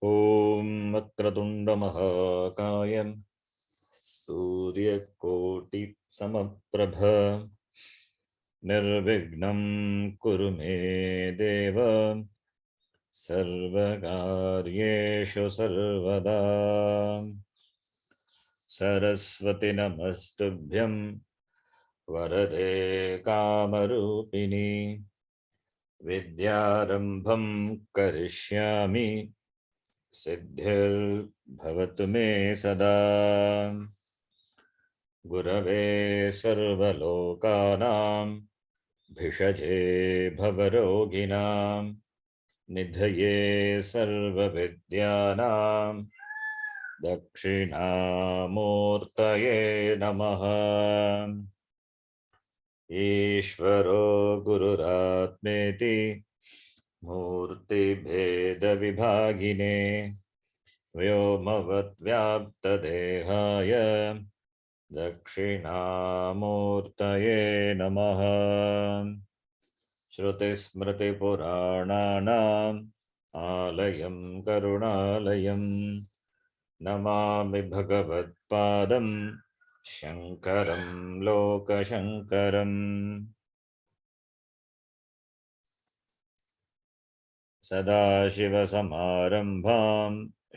ॐ वक्रतुण्डमहाकाय सूर्यकोटिसमप्रभ निर्विघ्नं कुरु मे देव सर्वकार्येषु सर्वदा। सरस्वती नमस्तुभ्यं वरदे कामरूपिणी विद्यारम्भं करिष्यामि सिद्धिर्भवतु मे सदा। गुरवे सर्वलोकानां भिषजे भवरोगिणां निधये सर्वविद्यानां दक्षिणामूर्तये नमः। ईश्वरो गुरुरात्मेति मूर्तिभेदविभागिने व्योमवद्व्याप्तदेहाय दक्षिणामूर्तये नमः। श्रुतिस्मृतिपुराणानाम् आलयं करुणालयं नमामि भगवत्पादं शङ्करं लोकशङ्करम्। सदाशिवसमारम्भां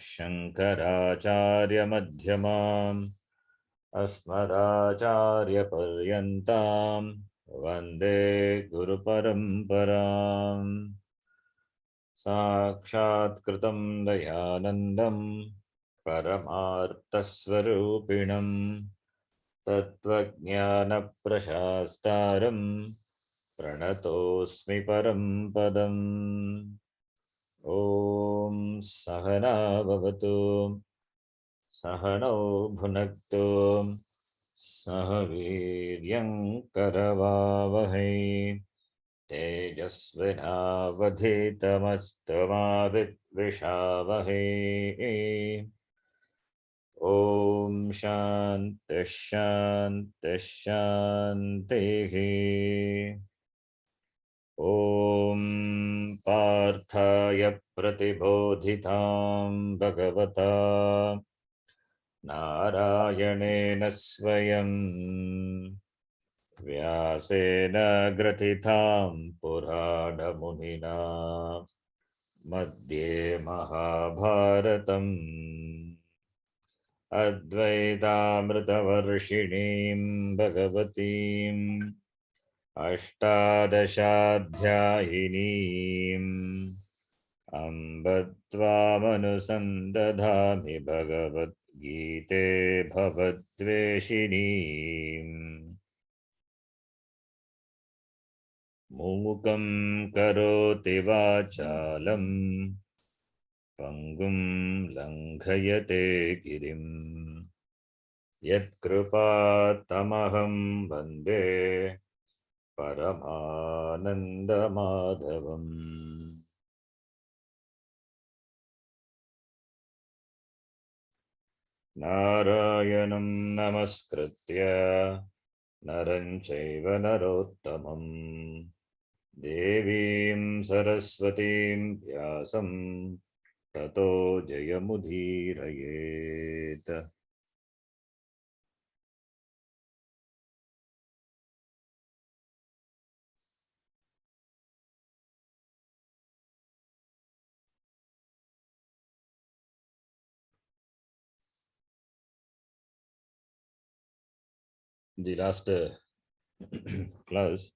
शङ्कराचार्यमध्यमाम् अस्मदाचार्यपर्यन्तां वन्दे गुरुपरम्पराम्। साक्षात्कृतं दयानन्दं परमार्थस्वरूपिणं तत्त्वज्ञानप्रशास्तारं प्रणतोऽस्मि परं पदम्। ॐ सहना भवतु सहनौ भुनक्तु सह वीर्यं करवावहै तेजस्विनावधीतमस्तमा विद्विषावहै। ॐ शान्ति शान्ति शान्तिः। ॐ पार्थाय प्रतिबोधितां भगवता नारायणेन स्वयं व्यासेन ग्रथितां पुराणमुनिना मध्ये महाभारतम् अद्वैतामृतवर्षिणीं भगवतीम् अष्टादशाध्यायिनीम् अम्ब त्वामनुसन्दधामि भगवद्गीते भवद्वेषिणीम्। मूकं करोति वाचालं पङ्गुं लङ्घयते गिरिं यत्कृपातमहं वन्दे परमानन्दमाधवम्। नारायणं नमस्कृत्य नरं चैव नरोत्तमं देवीं सरस्वतीं व्यासं ततो जयमुदीरयेत्। The last class,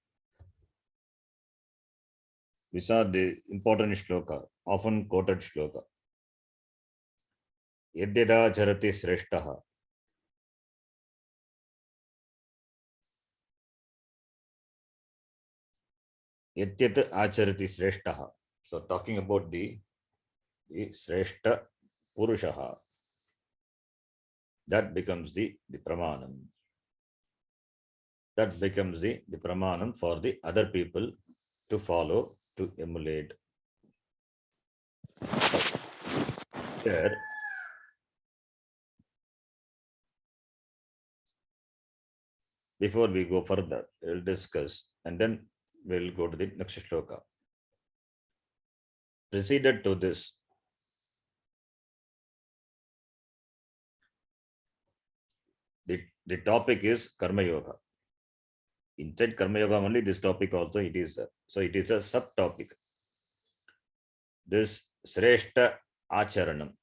we saw the important shloka, often quoted shloka. Yadyada charati sreshtaha. Yadyat acharati sreshtaha. So talking about the sreshta purushaha, that becomes the pramanam. That becomes the pramanam for the other people to follow, to emulate. Here, before we go further, we'll discuss and then we'll go to the next shloka. Preceded to this, the topic is Karma Yoga. Inside Karma Yoga only, this topic also it is there. So it is a subtopic. This Sreshta Acharanam.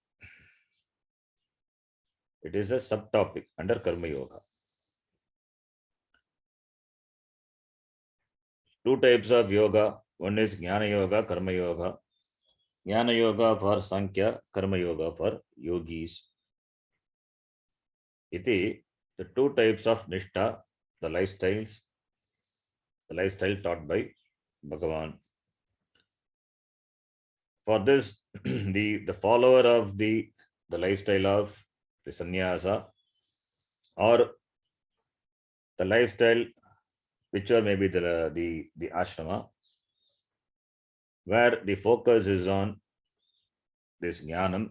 It is a subtopic under Karma Yoga. Two types of yoga. One is Jnana Yoga, Karma Yoga. Jnana Yoga for Sankhya, Karma Yoga for yogis. Iti, the two types of Nishtha, the lifestyle taught by Bhagavan. For this, the follower of the lifestyle of the sannyasa or the lifestyle, whichever may be the ashrama, where the focus is on this jnana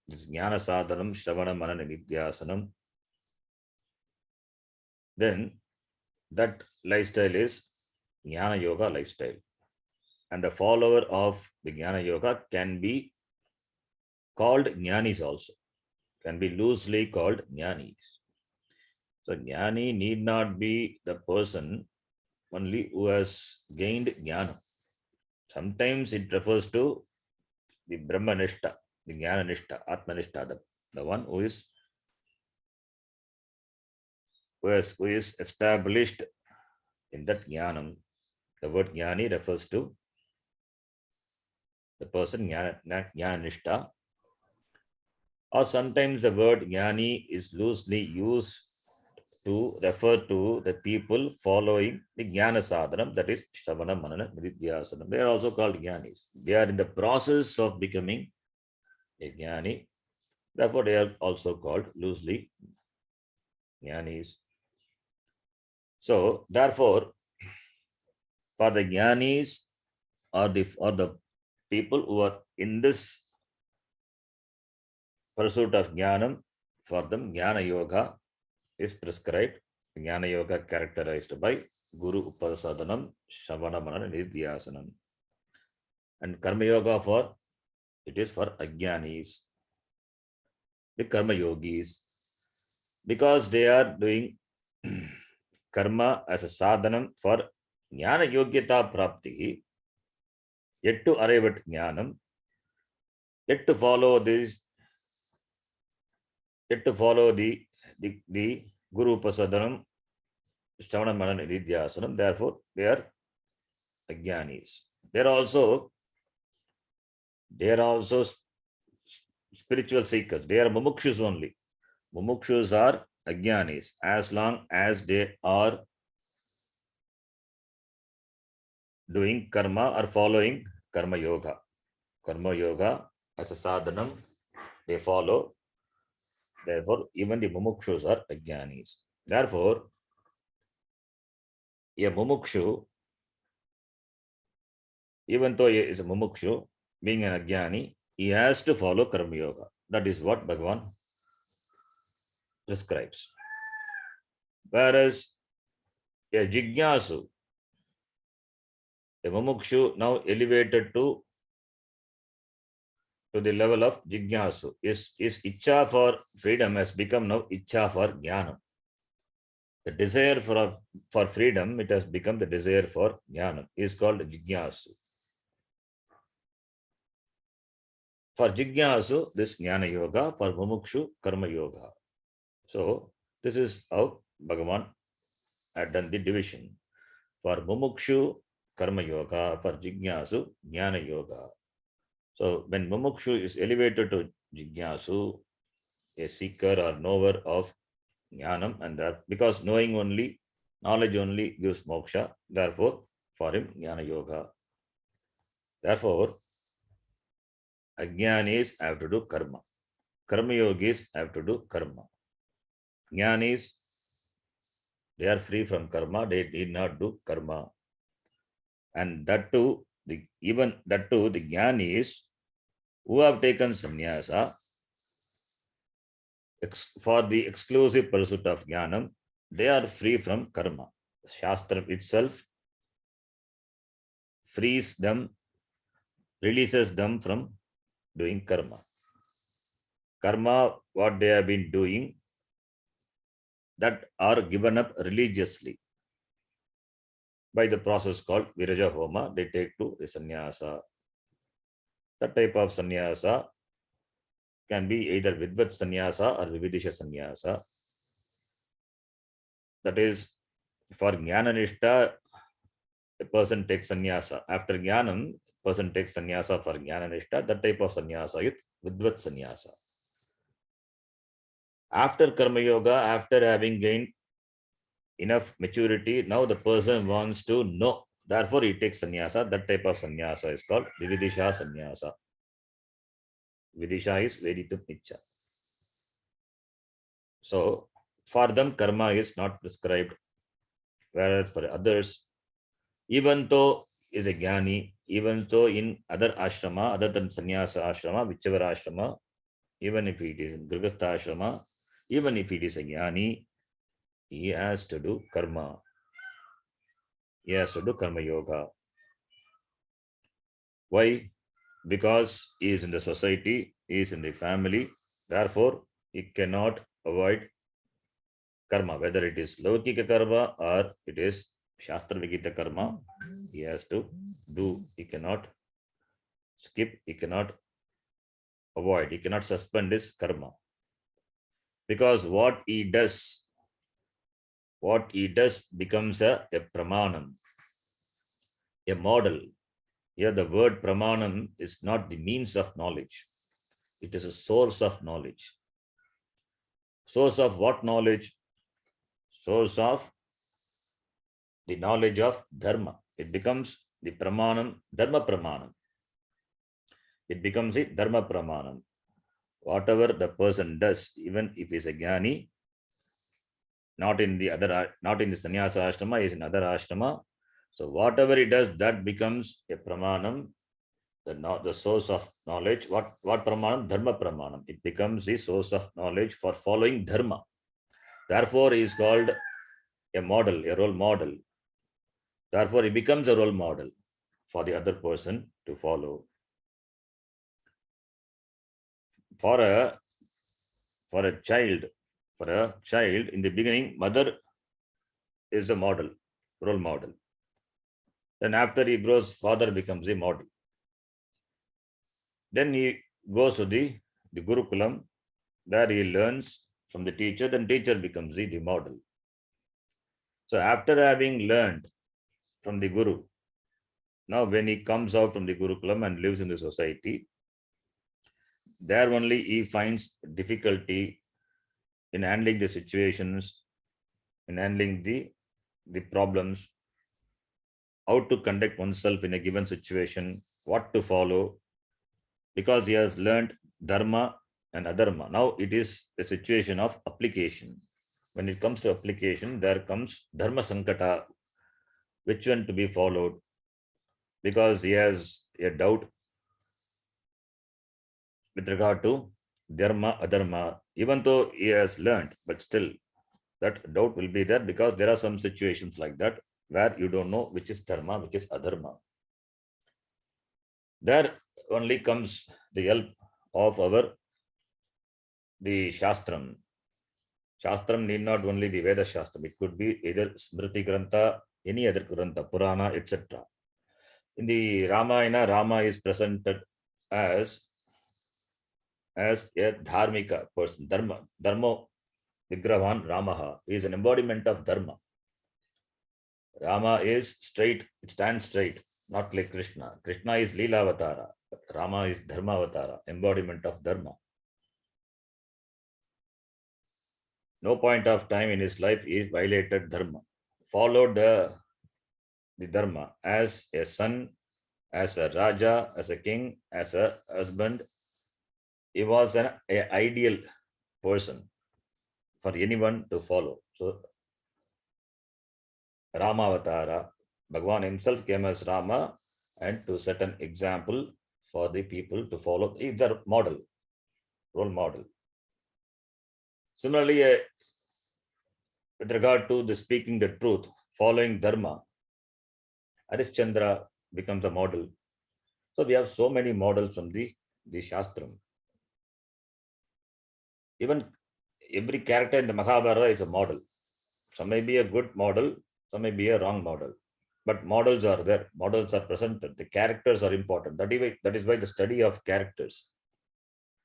sadhanam, shravana manana nidhyasanam, then that lifestyle is jnana yoga lifestyle. And the follower of the jnana yoga can be called jnanis also, can be loosely called jnanis. So jnani need not be the person only who has gained jnana. Sometimes it refers to the Brahmanishta, the Jnananishta, Atmanishta, the one who is established in that jnanam. The word jnani refers to the person Jnananishta. Or sometimes the word jnani is loosely used to refer to the people following the jnana sadhanam, that is Shravana Manana Nidhyasanam. They are also called jnanis. They are in the process of becoming a jnani. Therefore, they are also called loosely jnanis. So, therefore, for the jnanis or the people who are in this pursuit of jnanam, for them jnana yoga is prescribed. Jnana yoga characterized by Guru Upasadanam, Shravana Manana Nidhyasanam. And Karma yoga it is for Ajnanis, the Karma yogis, because they are doing karma as a sadhanam for jnana yogyata prapti, yet to arrive at jnanam, yet to follow this, yet to follow the Guru Upasadanam, Shravana Manana Nidhyasanam. Therefore, they are Ajnanis. They are also spiritual seekers. They are mumukshus only. Mumukshus are Ajnanis as long as they are doing karma or following karma yoga. Karma yoga as a sadhanam, they follow. Therefore, even the mumukshus are Ajnanis. Therefore, a mumukshu, even though he is a mumukshu, being an Ajnani, he has to follow karma yoga. That is what Bhagavan prescribes. Whereas a jignasu, a mumukshu now elevated to the level of jignasu, his ichcha for freedom has become now ichcha for jnana. The desire for freedom, it has become the desire for jnana, is called jignasu. For jignasu, this jnana yoga, for mumukshu, karma yoga. So, this is how Bhagavan had done the division. For mumukshu, karma yoga, for jignasu, jnana yoga. So, when mumukshu is elevated to jignasu, a seeker or knower of jnanam, and that because knowledge only gives moksha, therefore, for him, jnana yoga. Therefore, ajnanis have to do karma. Karma yogis have to do karma. Jnanis, they are free from karma, they did not do karma. And that too, the jnanis who have taken sannyasa for the exclusive pursuit of jnanam, they are free from karma. Shastra itself frees them, releases them from doing karma. Karma, what they have been doing, that are given up religiously by the process called Viraja Homa. They take to the sannyasa. That type of sannyasa can be either Vidvat sannyasa or Vividisha sannyasa. That is, for Jnananishta, a person takes sannyasa. After Jnanam, person takes sannyasa for Jnananishta. That type of sannyasa is Vidvat sannyasa. After Karma Yoga, after having gained enough maturity, now the person wants to know. Therefore, he takes sannyasa. That type of sannyasa is called Vividisha sannyasa. Vidisha is Veditum Icha. So, for them, karma is not prescribed. Whereas for others, even though is a jnani, even though in other ashrama, other than sannyasa ashrama, whichever ashrama, even if it is in grihastha ashrama, even if it is a jnani, he has to do karma. He has to do karma yoga. Why? Because he is in the society, he is in the family, therefore he cannot avoid karma, whether it is laukika karma or it is shastra vigita karma. He has to do, he cannot skip, he cannot avoid, he cannot suspend his karma. Because what he does becomes a pramanam, a model. Here the word pramanam is not the means of knowledge, it is a source of knowledge. Source of what knowledge? Source of the knowledge of dharma. It becomes the pramanam, dharma pramanam. It becomes a dharma pramanam. Whatever the person does, even if he is a jnani, not in the sannyasa ashrama, is in other ashrama. So whatever he does, that becomes a pramanam, the source of knowledge. What pramanam? Dharma pramanam. It becomes the source of knowledge for following dharma. Therefore, he is called a model, a role model. Therefore, he becomes a role model for the other person to follow. For a child, in the beginning, mother is the model, role model. Then after he grows, father becomes a model. Then he goes to the Gurukulam, where he learns from the teacher, then teacher becomes the model. So after having learned from the Guru, now when he comes out from the Gurukulam and lives in the society, there only he finds difficulty in handling the situations, in handling the problems, how to conduct oneself in a given situation, what to follow, because he has learned dharma and adharma. Now it is a situation of application. When it comes to application, there comes dharma sankata, which one to be followed, because he has a doubt with regard to dharma, adharma, even though he has learned, but still that doubt will be there, because there are some situations like that where you don't know which is dharma, which is adharma. There only comes the help of the Shastram. Shastram need not only the Veda Shastram, it could be either Smriti Grantha, any other Grantha, Purana, etc. In the Ramayana, Rama is presented as a dharmika person, dharma vigrahan Ramaha. He is an embodiment of dharma. Rama is straight, it stands straight, not like Krishna. Krishna is Leela Avatara, but Rama is Dharma Avatara, embodiment of dharma. No point of time in his life he violated dharma, followed the dharma as a son, as a raja, as a king, as a husband. He was an ideal person for anyone to follow. So Rama Avatara, Bhagavan himself came as Rama and to set an example for the people to follow. He is their model, role model. Similarly, with regard to the speaking the truth, following dharma, Harishchandra becomes a model. So we have so many models from the Shastram. Even every character in the Mahabharata is a model. Some may be a good model, some may be a wrong model. But models are there, models are presented, the characters are important. That is why the study of characters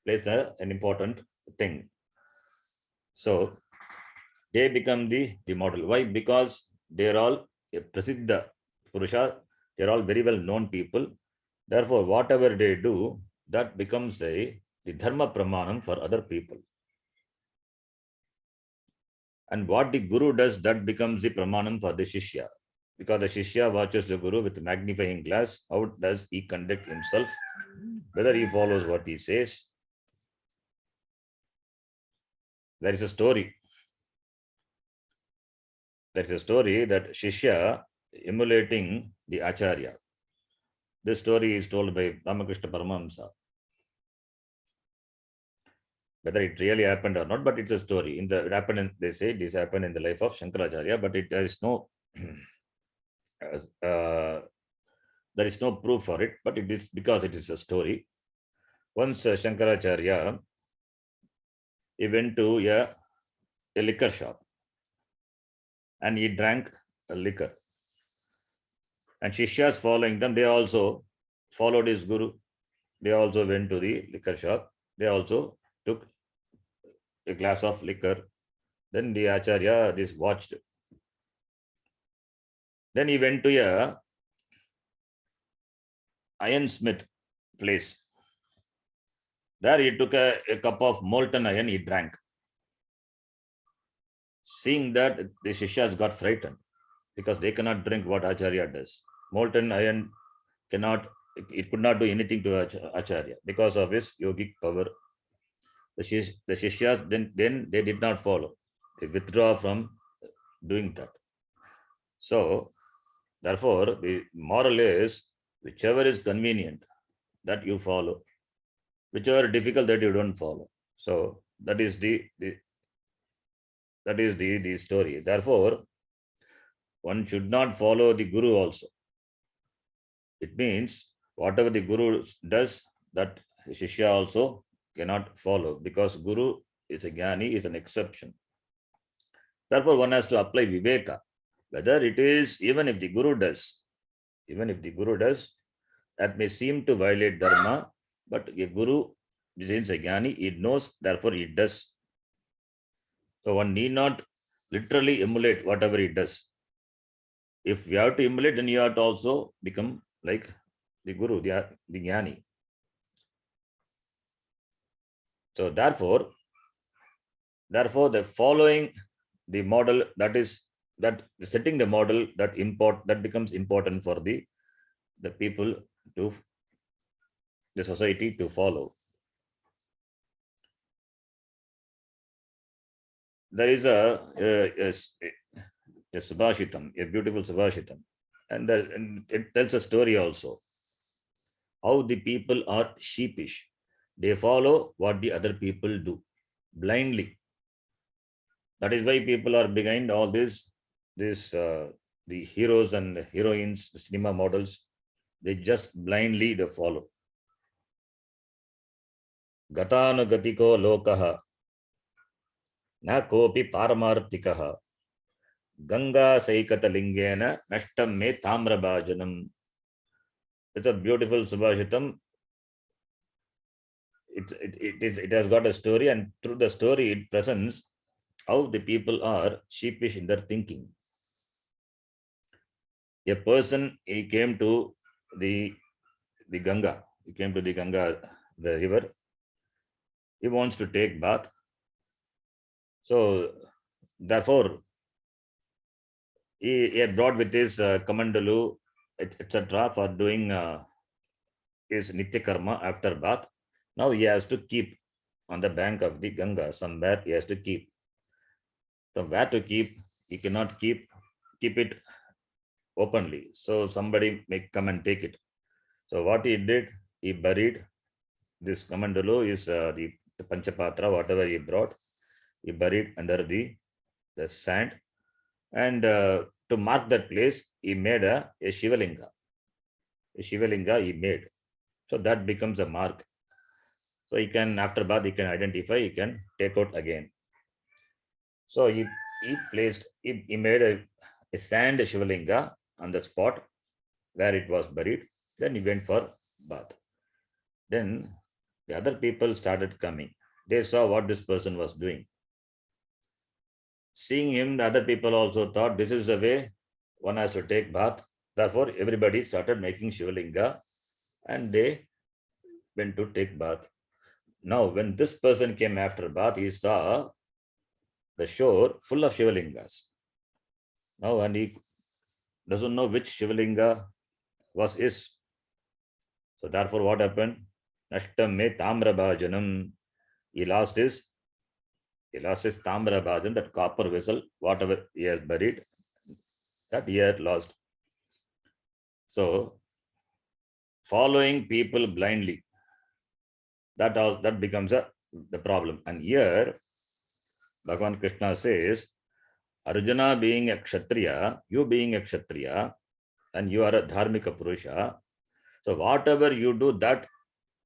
plays an important thing. So they become the model. Why? Because they're all a Prasiddha Purusha, they're all very well known people. Therefore, whatever they do, that becomes the Dharma Pramanam for other people. And what the Guru does, that becomes the Pramanam for the Shishya. Because the Shishya watches the Guru with a magnifying glass. How does he conduct himself? Whether he follows what he says. There is a story. There is a story that Shishya emulating the Acharya. This story is told by Ramakrishna Paramahamsa. Whether it really happened or not, but it's a story. They say this happened in the life of Shankaracharya, but there is no there is no proof for it, but it is because it is a story. Once Shankaracharya, he went to a liquor shop and he drank a liquor. And Shishyas following them, they also followed his Guru. They also went to the liquor shop. They also took a glass of liquor. Then the Acharya this watched. Then he went to a ironsmith place. There he took a cup of molten iron, he drank. Seeing that, the Shishyas got frightened because they cannot drink what Acharya does. Molten iron it could not do anything to Acharya because of his yogic power. The Shishyas then they did not follow. They withdraw from doing that. So, therefore, the moral is whichever is convenient, that you follow. Whichever difficult, that you don't follow. So that is the story. Therefore, one should not follow the Guru also. It means whatever the Guru does, that Shishya also cannot follow, because Guru is a Jnani, is an exception. Therefore, one has to apply Viveka. Whether it is, even if the Guru does, that may seem to violate Dharma, but a Guru, since a Jnani, it knows, therefore it does. So one need not literally emulate whatever it does. If you have to emulate, then you have to also become like the Guru, the Jnani. So therefore, the following the model, that setting the model, that becomes important for the people to the society to follow. There is a Subhashitam, a beautiful Subhashitam, and it tells a story also. How the people are sheepish. They follow what the other people do blindly. That is why people are behind all this, the heroes and the heroines, the cinema models. They just blindly they follow. Gatanugatiko lokaha na kopi paramartikaha Ganga saikata lingena nashtam me tamrabhajanam. It's a beautiful Subhashitam. It has got a story, and through the story it presents how the people are sheepish in their thinking. A person, he came to the Ganga. He came to the Ganga, the river. He wants to take bath. So therefore, he had brought with his kamandalu, etc. for doing his nitya karma after bath. Now he has to keep on the bank of the Ganga. Somewhere he has to keep. So where to keep? He cannot keep it openly. So somebody may come and take it. So what he did, he buried this kamandalu, is the Panchapatra, whatever he brought, he buried under the sand. And to mark that place, he made a Shivalinga. A Shivalinga he made. So that becomes a mark. So he can, after bath, he can identify, he can take out again. So he made a sand Shivalinga on the spot where it was buried. Then he went for bath. Then the other people started coming. They saw what this person was doing. Seeing him, the other people also thought this is the way one has to take bath. Therefore, everybody started making Shivalinga and they went to take bath. Now, when this person came after bath, he saw the shore full of Shivalingas. Now, and he doesn't know which Shivalinga was his. So, therefore, what happened? Nashtam me tamra bhajanam. He lost his tamra bhajan, that copper vessel, whatever he has buried, that he had lost. So, following people blindly, that becomes the problem. And here, Bhagavan Krishna says, Arjuna being a Kshatriya, you being a Kshatriya, and you are a Dharmika Purusha. So whatever you do, that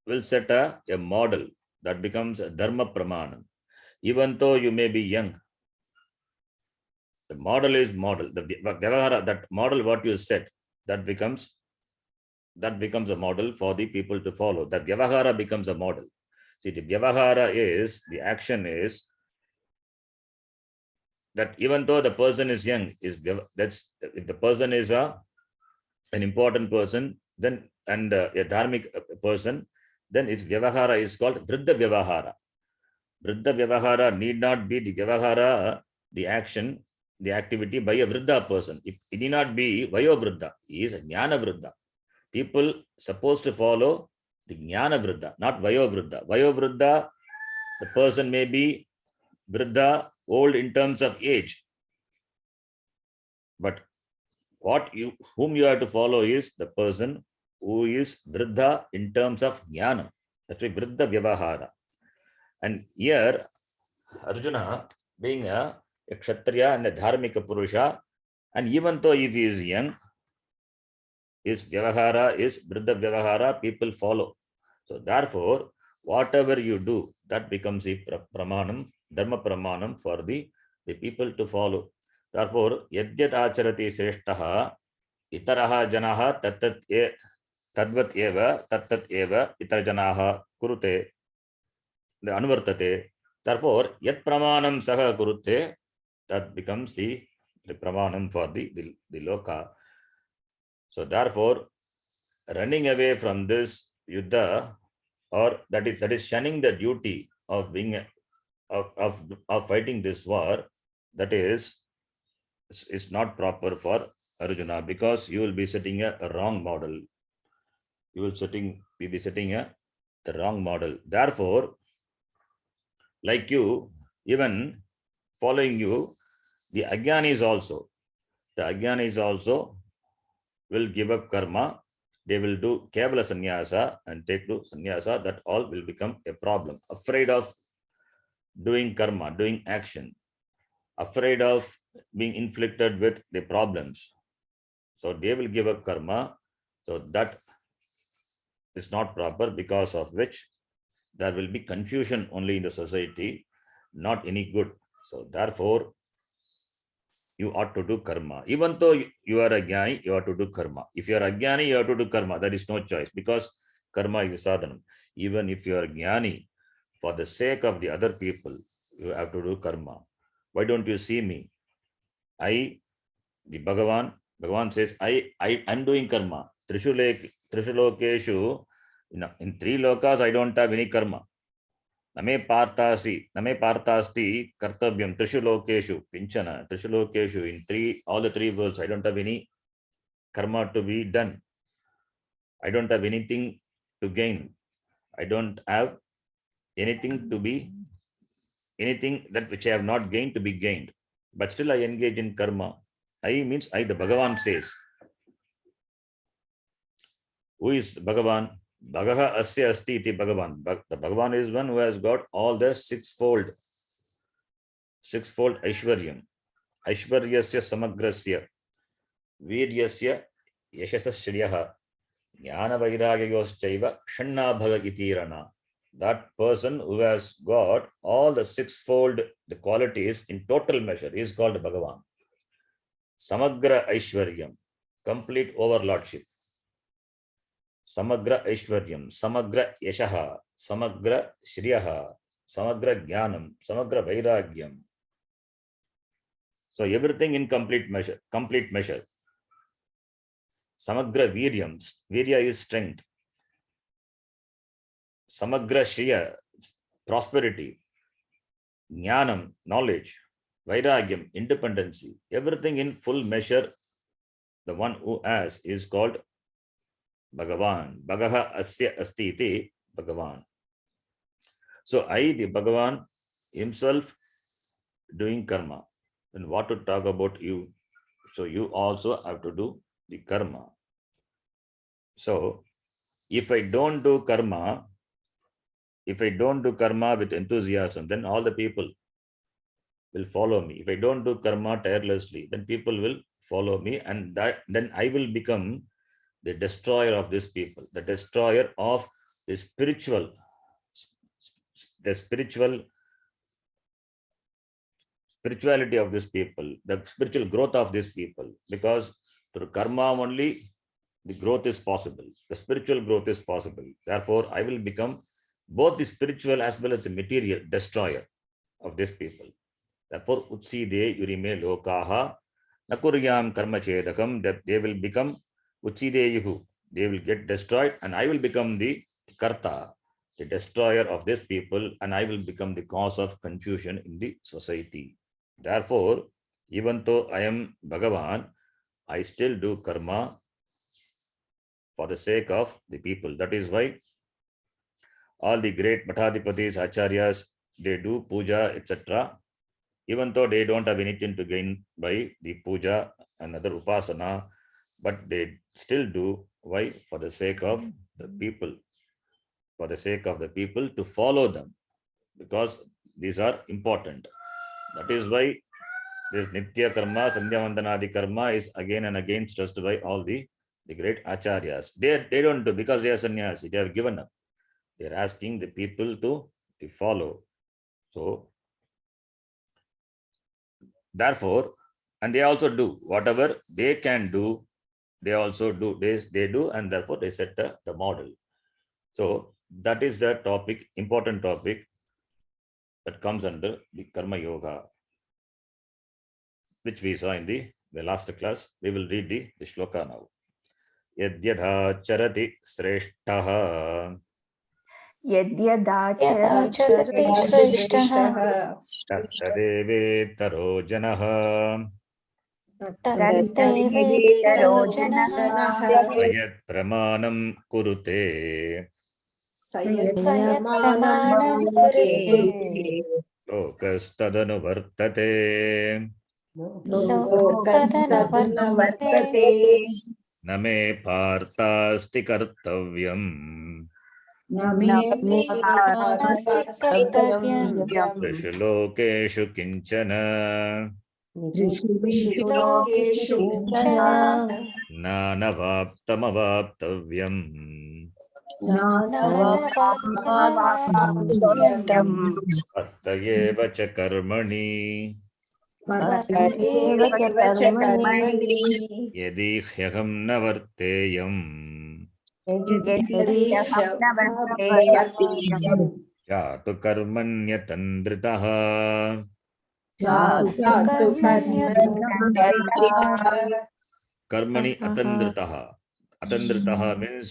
will set a model that becomes a Dharma Pramanam. Even though you may be young, the model is model. The Vyavahara, that model what you set, that becomes a model for the people to follow. That Vyavahara becomes a model. See, the Vyavahara is, the action is, that even though the person is young, that's if the person is an important person, then and a dharmic person, then its Vyavahara is called Vriddha Vyavahara. Vriddha Vyavahara need not be the Vyavahara, the action, the activity by a Vriddha person. It need not be Vayo Vriddha. He is a Jnana Vriddha. People supposed to follow the Jnana Vriddha, not Vayo Vriddha. Vayo Vriddha, the person may be Vriddha, old in terms of age. But whom you have to follow is the person who is Vriddha in terms of Jnana. That's why Vriddha Vyavahara. And here, Arjuna, being a Kshatriya and a Dharmika Purusha, and even though if he is young, his Vyavahara is Vriddha Vyavahara, people follow. So therefore, whatever you do, that becomes a pramanam, Dharma Pramanam for the people to follow. Therefore, Yadyat Acharati Sreshtaha, Itaraha Janaha Tadvat Eva, Tattat Eva, Itarjanaha Kurute, the Anuvartate. Therefore, Yat Pramanam Saha Kurute, that becomes the Pramanam for the Loka. So therefore, running away from this Yuddha, or that is shunning the duty of being of fighting this war, that is not proper for Arjuna, because you will be setting a wrong model. You will be setting the wrong model. Therefore, like you, even following you, the Ajnanis also will give up karma. They will do Kevala Sannyasa and take to Sannyasa. That all will become a problem. Afraid of doing karma, doing action, afraid of being inflicted with the problems. So they will give up karma. So that is not proper, because of which there will be confusion only in the society, not any good. So therefore, you ought to do karma. Even though you are a jnani, you ought to do karma. If you are a jnani, you have to do karma. There is no choice, because karma is a sadhanam. Even if you are jnani, for the sake of the other people, you have to do karma. Why don't you see me? The Bhagavan says, I'm doing karma. Trishulokeshu, in three lokas, I don't have any karma. Name partasti kartavyam trishu lokeshu pinchana trishu lokeshu, in all the three worlds, I don't have any karma to be done. I don't have anything to gain. I don't have anything that which I have not gained to be gained. But still I engage in karma. I means I, the Bhagavan says. Who is Bhagavan? Bhagaha asya asti iti Bhagavan. The Bhagavan is one who has got all the sixfold Aishwaryam. Aishwaryasya samagrasya, Viryasya yashasa shriyaha, Jnana vairagyayoschaiva kshanna bhava itirana. that person who has got all the sixfold the qualities in total measure is called Bhagavan. Samagra Aishwaryam, complete overlordship. Samagra Aishwaryam, Samagra Yashaha, Samagra Shriyaha, Samagra Jnanam, Samagra Vairagyam. So everything in complete measure, complete measure. Samagra Viryam, Virya is strength. Samagra Shriya, prosperity. Jnanam, knowledge. Vairagyam, independency. Everything in full measure, the one who has is called Bhagavan. Bhagaha asya asti iti Bhagavan. So I, the Bhagavan himself doing karma. And what to talk about you? So you also have to do the karma. So if I don't do karma, with enthusiasm, then all the people will follow me. If I don't do karma tirelessly, then people will follow me, and then I will become the destroyer of these people, the destroyer of the spirituality of these people, the spiritual growth of these people, because through karma only the growth is possible, the spiritual growth is possible. Therefore, I will become both the spiritual as well as the material destroyer of these people. Therefore, Utside Yurime Lokaha Nakuryam Karma Chedakam, that they will become Utside, they will get destroyed, and I will become the Karta, the destroyer of these people, and I will become the cause of confusion in the society. Therefore, even though I am Bhagavan, I still do karma for the sake of the people. That is why all the great Mathadipatis, Acharyas, they do puja, etc. Even though they don't have anything to gain by the puja and other upasana, but they still do. Why? For the sake of the people. For the sake of the people to follow them, because these are important. That is why this Nitya Karma, Sandhya Vandanadi Karma is again and again stressed by all the great Acharyas. They don't do because they are sannyasi, they have given up. They are asking the people to follow. So, therefore, and they also do whatever they can do, they also do, they do, and therefore they set the model. So, that is the topic, important topic that comes under the Karma Yoga, which we saw in the last class. We will read the shloka now. Yadyadha charati sreshtah यद्यदाचरति श्रेष्ठः तदेवेतरो जनः तदेवेतरो जनः यत् प्रमाणं कुरुते प्रमाणं कुरुते लोकस्तदनुवर्तते लोकस्तदनुवर्तते न मे पार्थास्ति कर्तव्यम् मे पार्थास्ति कर्तव्यम् त्रिषु लोकेषु किञ्चन लोकेषु किञ्चन नानवाप्तमवाप्तव्यम् वर्त एव च कर्मणि यदि ह्यहं न वर्तेयम् जातु कर्मण्यतन्द्रितः कर्मणि atandritaha. Atandritaha means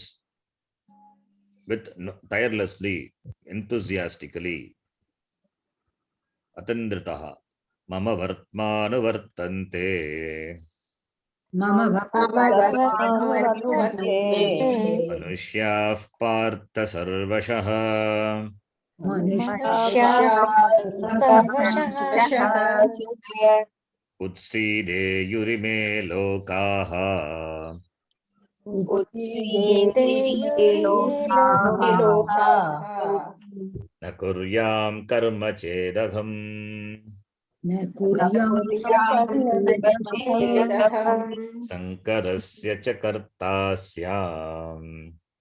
with tirelessly, enthusiastically. Atandritaha. Mama vartmanu vartante. Manushyaः partha sarvashaha. Utsideyurime lokaha. Na kuryam karma chedaham. Sankarasya cha kartasyam.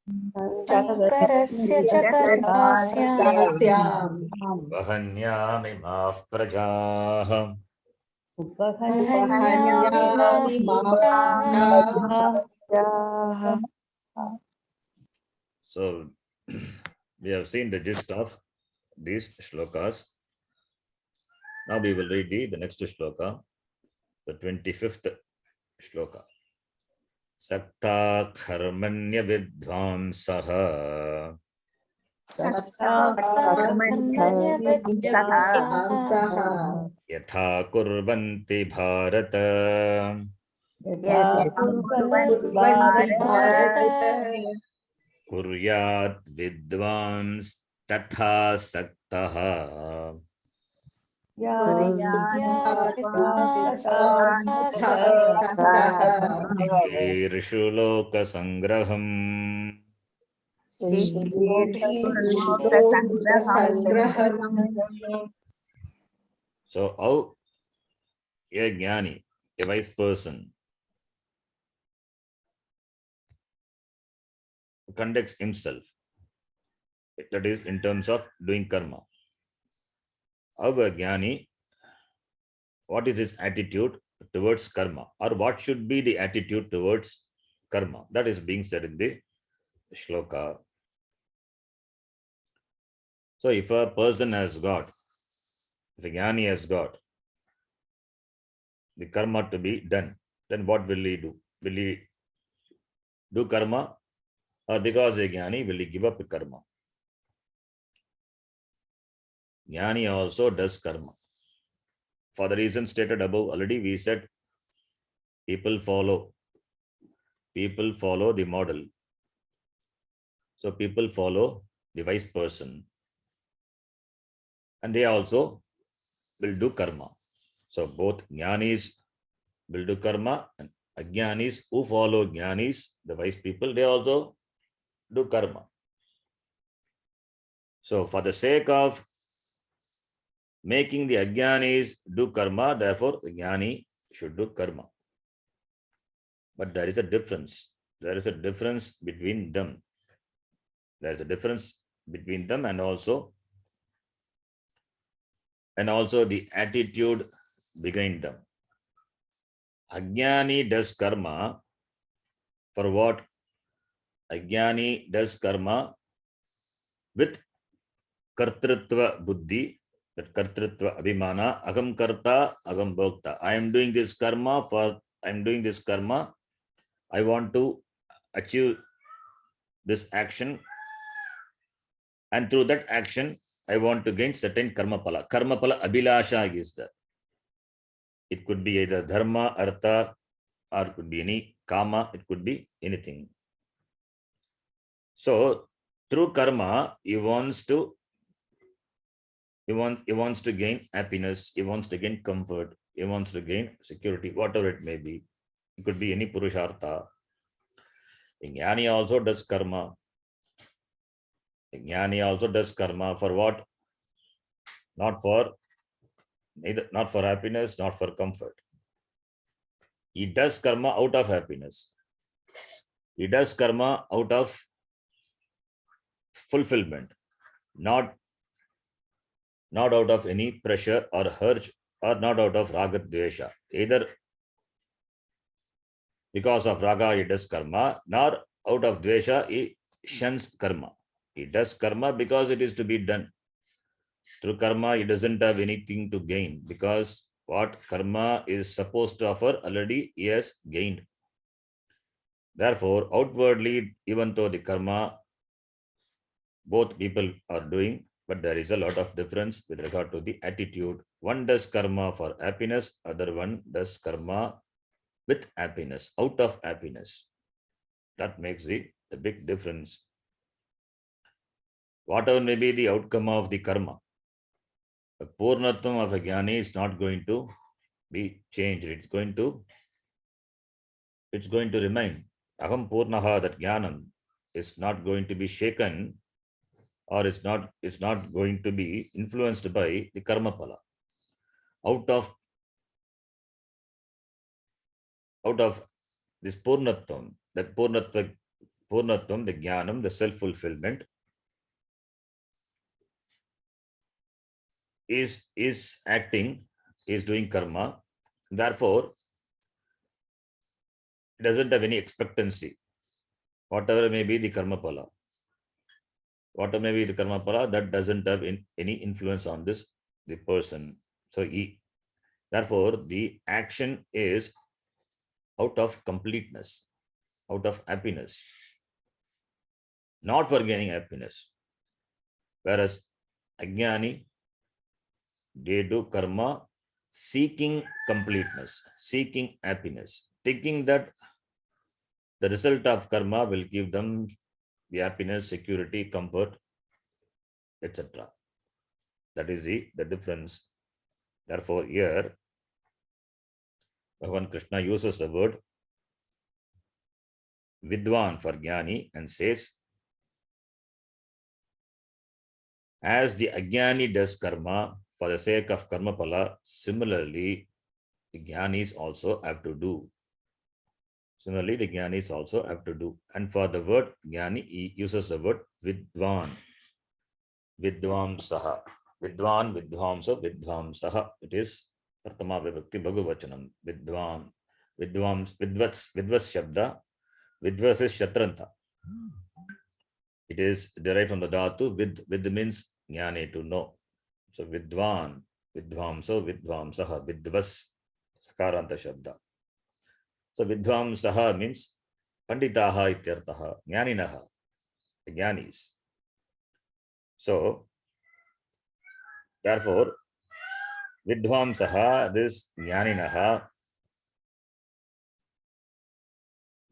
शङ्करस्य च कर्तास्याम् वहन्यामिमाः प्रजाः वहन्यामिमाः प्रजाः। So we have seen the gist of these shlokas. Now we will read the next shloka, the 25th shloka. Sakta kharmanya vidvansah yatha kurvanti bharat kuryat vidvans tatha saktah irshu loka sangraham. So how a jnani, a wise person, conducts himself, that is in terms of doing karma. How a jnani, what is his attitude towards karma, or what should be the attitude towards karma? That is being said in the shloka. So if a person has got, if a jnani has got the karma to be done, then what will he do? Will he do karma, or because a jnani will he give up karma? Jnani also does karma. For the reason stated above already, we said people follow the model. So people follow the wise person, and they also will do karma. So both jnanis will do karma, and ajnanis who follow jnanis, the wise people, they also do karma. So for the sake of making the ajnanis do karma, therefore the jnani should do karma. But there is a difference. There is a difference between them. There is a difference between them, and also the attitude behind them. Ajnani does karma for what? Ajnani does karma with kartritva buddhi, that kartritva abhimana, agam karta, agam bhokta. I am doing this karma I want to achieve this action, and through that action I want to gain certain karma pala. Karma pala abhilasha is there. It could be either dharma, artha, or it could be any kama, it could be anything. So through karma, he wants to gain happiness, he wants to gain comfort, he wants to gain security, whatever it may be. It could be any purushartha. Jnani also does karma. Jnani also does karma for what? Not for happiness, not for comfort. He does karma out of happiness. He does karma out of fulfillment, not out of any pressure or urge, or not out of raga dvesha. Either because of raga he does karma, nor out of dvesha he shuns karma. He does karma because it is to be done. Through karma he doesn't have anything to gain, because what karma is supposed to offer already he has gained. Therefore, outwardly, even though the karma both people are doing, but there is a lot of difference with regard to the attitude. One does karma for happiness, other one does karma with happiness, out of happiness. That makes the big difference. Whatever may be the outcome of the karma, the purnatvam of a jnani is not going to be changed. It's going to remain. Aham purnaha, that jnanam is not going to be shaken, or it's not going to be influenced by the karma pala. Out of this purnatvam, that purnatva Purnatvam, the jnanam, the self-fulfillment is acting, is doing karma. Therefore, it doesn't have any expectancy. Whatever may be the karma pala, whatever may be the karma pala, that doesn't have any influence on the person. So therefore, the action is out of completeness, out of happiness, not for gaining happiness. Whereas Ajnani, they do karma seeking completeness, seeking happiness, thinking that the result of karma will give them the happiness, security, comfort, etc. That is the difference. Therefore, here, Bhagavan Krishna uses the word Vidwan for Jnani and says, as the Ajnani does karma for the sake of karma pala, similarly, the Jnanis also have to do. Similarly, the Jnanis also have to do. And for the word Jnani, he uses the word Vidwan. Vidvamsaha. Vidwan, Vidvamsa, Vidvamsaha. It is Pratama Vibhakti Bhagavachanam. Vidwan. Vidvats Shabda. Vidvas is Shatranta. It is derived from the dhatu. Vid means Jnani, to know. So Vidwan, Vidvamsa, Vidvamsaha. Vidvas, Sakaranta Shabda. So Vidvamsaha means Panditaha ityartaha, Jnaninaha, the Jnanis. So, therefore, Vidvamsaha, this Jnaninaha,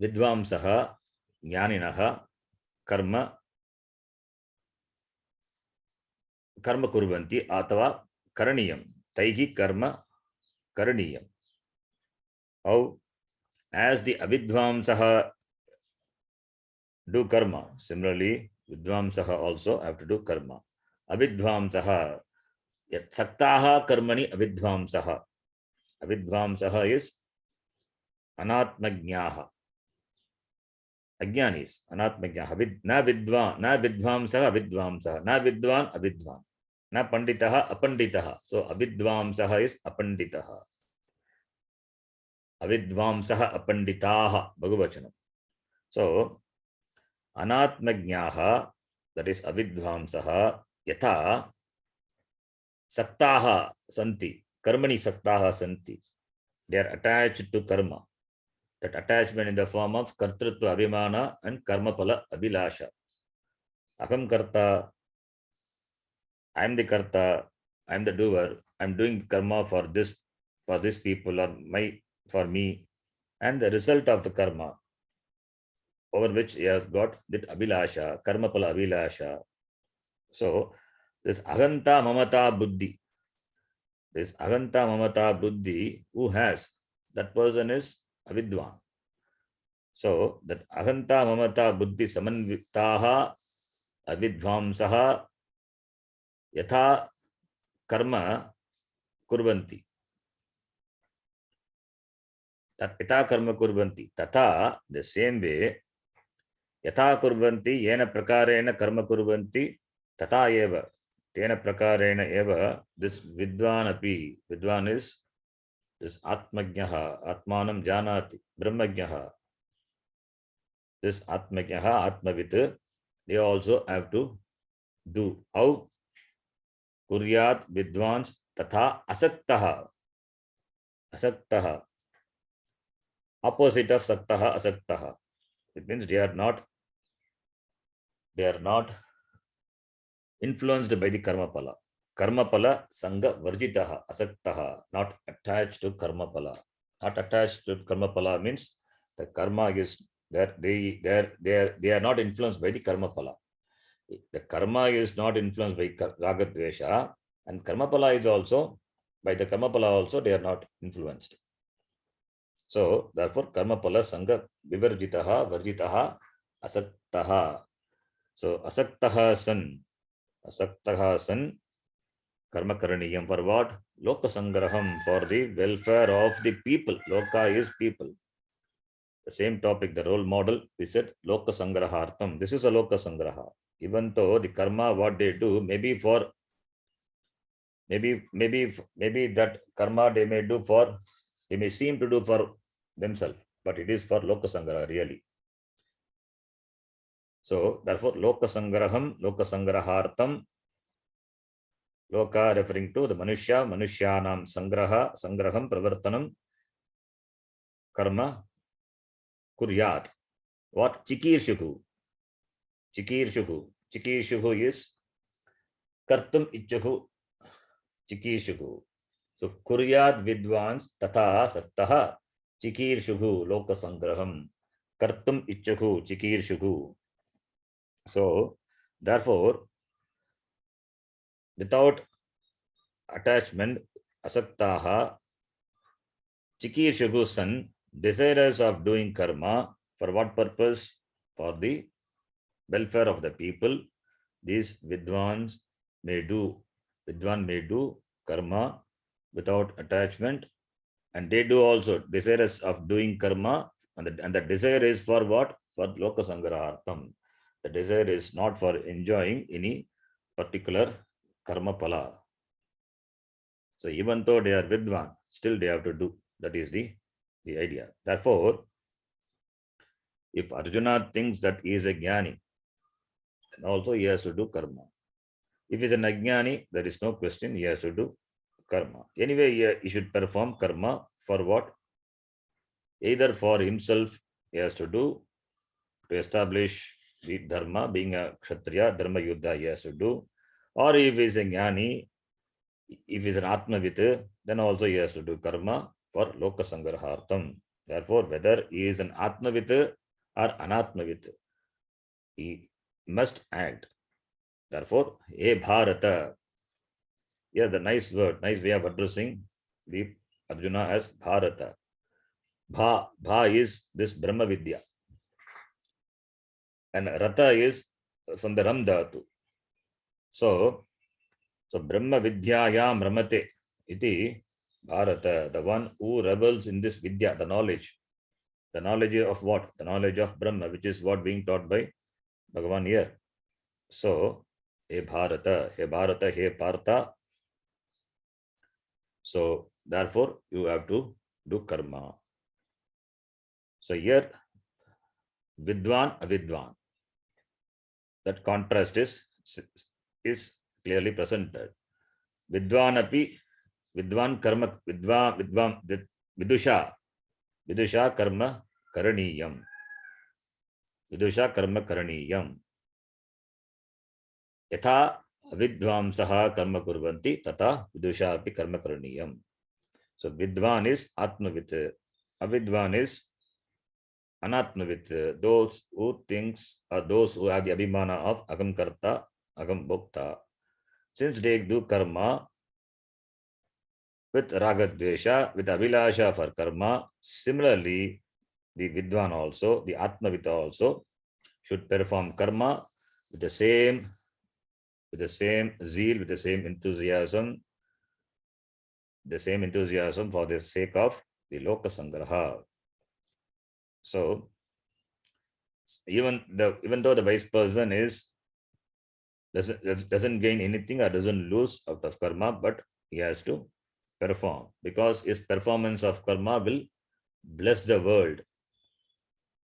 Vidvamsaha, Jnaninaha, karma kurvanti, atava karaniyam, taihi karma karaniyam. How? As the Avidvamsaha do karma, similarly, Vidvamsaha also have to do karma. Avidvamsaha, yat saktaha karmani avidvamsaha. Avidvamsaha is anatmagnaha. Ajnanis, anatmagnaha. Na vidvamsaha avidvamsaha. Na vidvan avidvan. Na panditaha apanditaha. So avidvamsaha is apanditaha. Avidvamsaha apanditaha. Bhagavachanam. So anatmagnaha, that is avidvamsaha, yatha saktaha santi. Karmani saktaha santi. They are attached to karma. That attachment in the form of kartrutva abhimana and karmapala abhilasha. Aham karta, I am the karta, I am the doer, I am doing karma for this people or for me, and the result of the karma over which he has got that abhilasha, karmapala abhilasha. So this ahanta mamata buddhi, who has, that person is avidwan. So that ahanta mamata buddhi samanvitaha avidvamsaha yatha karma kurvanti. Yatha karma kurvanti. Tatha, the same way, yatha kurvanti, yena prakarena karma kurvanti, tatha eva. Tena prakarena eva, this vidvan api. Vidvan is this atmagyaha, atmanam janati, brahmagyaha. This atmagyaha, atmavit, they also have to do. How? Kuryat vidvans tatha asaktaha. Asaktaha. Opposite of saktaha, asaktaha. It means they are not influenced by the karma pala. Karma pala sangha varjitaha, asaktaha, not attached to karma pala. Not attached to karma pala means the karma is that they are not influenced by the karma pala. The karma is not influenced by raga dvesha, and karma pala is also, by the karma pala also they are not influenced. So therefore karma pala sangha vivarjitaha, varjitaha, asaktaha. So asaktaha san karma karaniyam, for what? Loka sangraham, for the welfare of the people. Loka is people. The same topic, the role model, we said Loka Sangrahartham. This is a Loka Sangraha. Even though the karma, what they do, maybe for maybe that karma they may do for, they may seem to do for themselves, but it is for Loka Sangraha really. So therefore, Loka Sangraham, Loka Sangrahartham, Loka referring to the Manushya, Manushyanam Sangraha, Sangraham, Pravartanam, Karma, Kuryat. What? Chikirshuku. Chikirshuku. Chikirshuku is Kartum Ichaku. Chikirshuku. So Kuryat Vidvans Tata Sattaha Chikirshuku Loka Sangraham. Kartum Ichaku Chikirshuku. So therefore, without attachment, Asaktaha Chikirshuku son, desirous of doing karma, for what purpose? For the welfare of the people. These Vidvans may do, Vidwan may do karma without attachment, and they do also desirous of doing karma, and the desire is for what? For Loka Sangrahartham. The desire is not for enjoying any particular karma pala. So even though they are Vidwan, still they have to do. That is the idea. Therefore, if Arjuna thinks that he is a jnani, then also he has to do karma. If he is an ajnani, there is no question, he has to do karma. Anyway, he should perform karma for what? Either for himself, he has to do to establish the dharma, being a kshatriya, dharma yuddha, he has to do. Or if he is a jnani, if he is an atmavit, then also he has to do karma for Loka Sangrahartham. Therefore, whether he is an atmavit or anatmavit, he must act. Therefore, He Bharata. Here the nice word, nice way of addressing the Arjuna as Bharata. Bha is this Brahma Vidya. And Rata is from the Ram Dhatu. So Brahma Vidyayam Ramate iti Bharata, the one who revels in this Vidya, the knowledge. The knowledge of what? The knowledge of Brahma, which is what being taught by Bhagavan here. So, He Bharata, He Partha. So, therefore, you have to do karma. So, here, Vidwan, Avidwan. That contrast is clearly presented. Vidwan api, Vidwan karma, Vidwan, Vidusha karma karaniyam. Vidusha karma karaniyam. Yatha Vidvamsaha karma kurvanti, tata Vidusha api karma karaniyam. So Vidvan is Atmavit, Avidvan is Anatmavit, those who thinks or those who have the abhimana of Agam Karta, Agam Bhokta. Since they do karma with Ragadvesha, with Abhilasha for karma, similarly, the Vidvan also, the Atmavita also, should perform karma with the same zeal, with the same enthusiasm for the sake of the Loka Sangraha. So, even though the wise person doesn't gain anything or doesn't lose out of karma, but he has to perform, because his performance of karma will bless the world,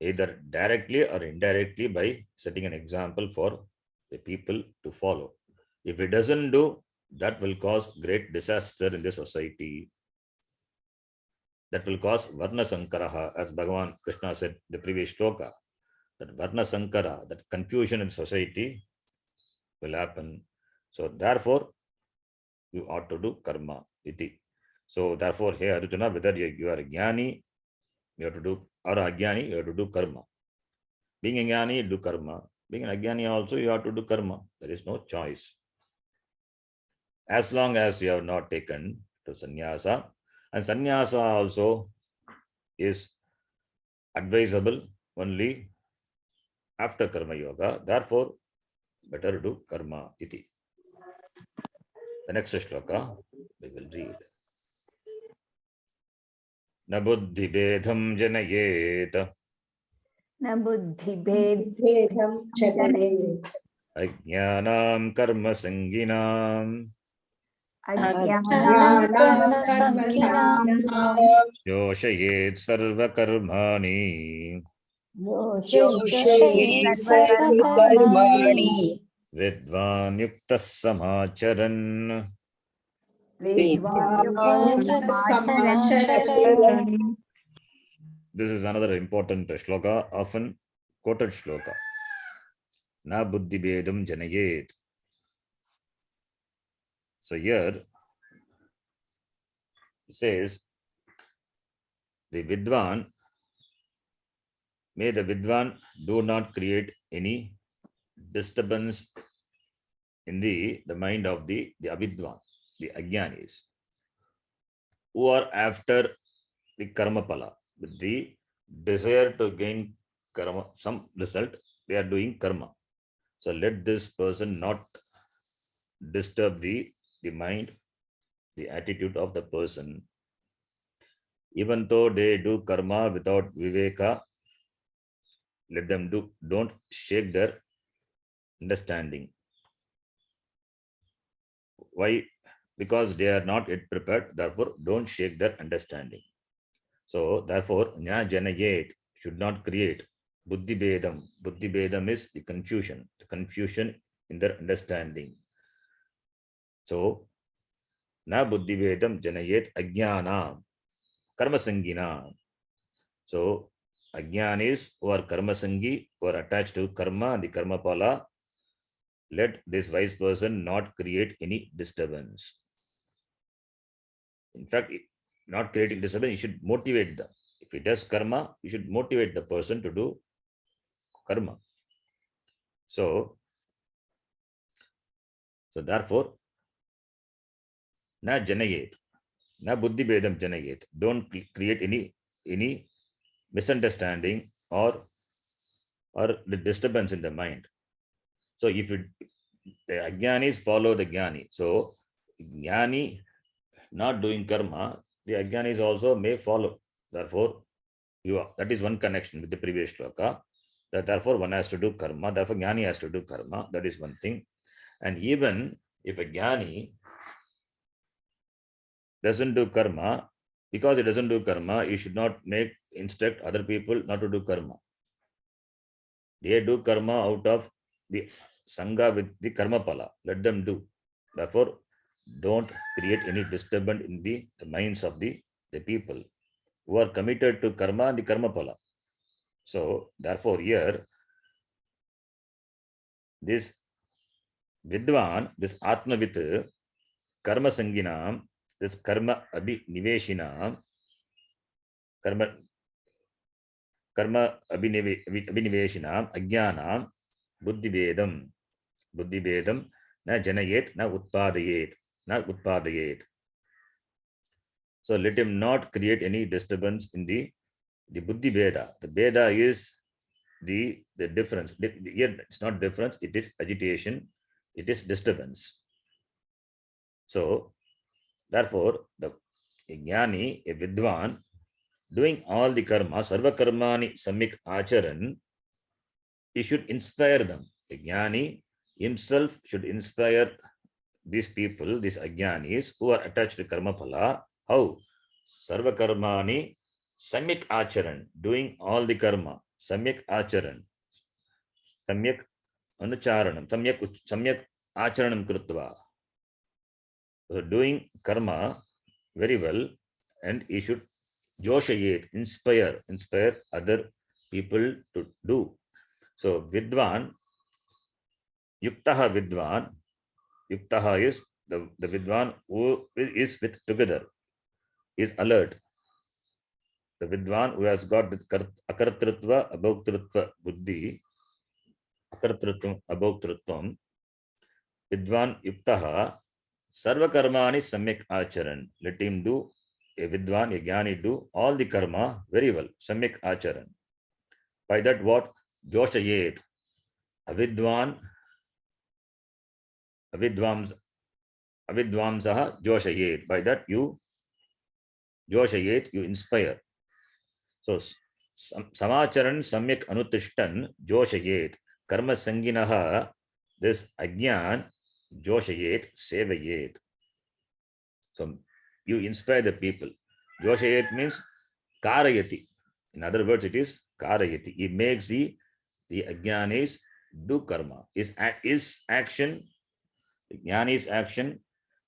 either directly or indirectly, by setting an example for the people to follow. If he doesn't do, that will cause great disaster in the society. That will cause Varna Sankaraha, as Bhagavan Krishna said in the previous shloka, that Varna Sankara, that confusion in society will happen. So therefore, you ought to do karma. Iti. So therefore, hey Arjuna, whether you are a jnani, you have to do, or a jnani, you have to do karma. Being a jnani, do karma. Being an ajnani also, you have to do karma. There is no choice. As long as you have not taken to sannyasa, and sannyasa also is advisable only after karma yoga. Therefore, better do karma iti. The next shloka we will read. Na buddhi bedham janayet न बुद्धिभेद भेदं जनयेत् अज्ञानां कर्मसङ्गिनां अज्ञानां ज्ञानां कर्मसङ्गिनां योषयेत् सर्वकर्माणि जोषयेत् सर्वकर्माणि विद्वान् युक्तः समाचरन् समाचरन् This is another important shloka, often quoted shloka. Na buddhi bedam janayet. So here it says the Vidwan, may the Vidwan do not create any disturbance in the mind of the Avidwan, the Ajnanis, who are after the karma pala, with the desire to gain karma, some result, they are doing karma. So let this person not disturb the mind, the attitude of the person. Even though they do karma without viveka, let them do, don't shake their understanding. Why? Because they are not yet prepared, therefore don't shake their understanding. So therefore, Nya Janayet should not create Buddhi Bedam. Buddhi Bedam is the confusion in their understanding. So, Na Buddhi Bedam Janayet Ajnana Karma Sangina. So, Ajnanis who are Karma Sangi, who are attached to karma and the karma pala, let this wise person not create any disturbance. In fact, not creating disturbance, you should motivate them. If he does karma, you should motivate the person to do karma. So therefore, na janayet, na buddhi bedam janayet. Don't create any misunderstanding or the disturbance in the mind. So if the ajnanis follow the jnani, so jnani not doing karma, the ajnanis also may follow. Therefore, that is one connection with the previous shloka. That therefore one has to do karma. Therefore, jnani has to do karma. That is one thing. And even if a jnani doesn't do karma, because he doesn't do karma, you should not instruct other people not to do karma. They do karma out of the sangha with the karma pala. Let them do. Therefore, don't create any disturbance in the minds of the people who are committed to karma and the karma pala. So, therefore, here, this Vidwan, this Atmavit, karma sanginam, this karma abhiniveshinam, karma abhiniveshinam, ajnanam, buddhi bedam, na janayet, na utpadayet. So let him not create any disturbance in the buddhi beda. The beda is the difference. Here it's not difference, it is agitation, it is disturbance. So therefore, the jnani, a vidwan, doing all the karma, sarva karmani samik acharan, he should inspire them. The jnani himself should inspire these people, these ajnanis who are attached to karma phala. How? Sarva karmani samyak acharan, doing all the karma, samyak acharan, samyak anucharanam, samyak acharanam krutva. So doing karma very well, and he should joshayet, inspire other people to do. So vidwan, yuktaha vidwan, yuktaha is the vidwan who is with together, is alert. The vidwan who has got the akartrutva, abhoktrutva buddhi, akartrutvam, abhoktrutvam, vidwan yuktaha, sarva karmani samyak acharan. Let him do, a vidwan, a jnani do all the karma very well, samyak acharan. By that what? Joshayet, avidwan, avidvamsaha joshayet. By that you joshayet, you inspire. So Samacharan samyak anutishtan joshayet karma sanginaha this agyan joshayet sevayet. So you inspire the people. Joshayet means karayati. In other words, it is karayati. It makes the ajnanis do karma. Is action, jnani's action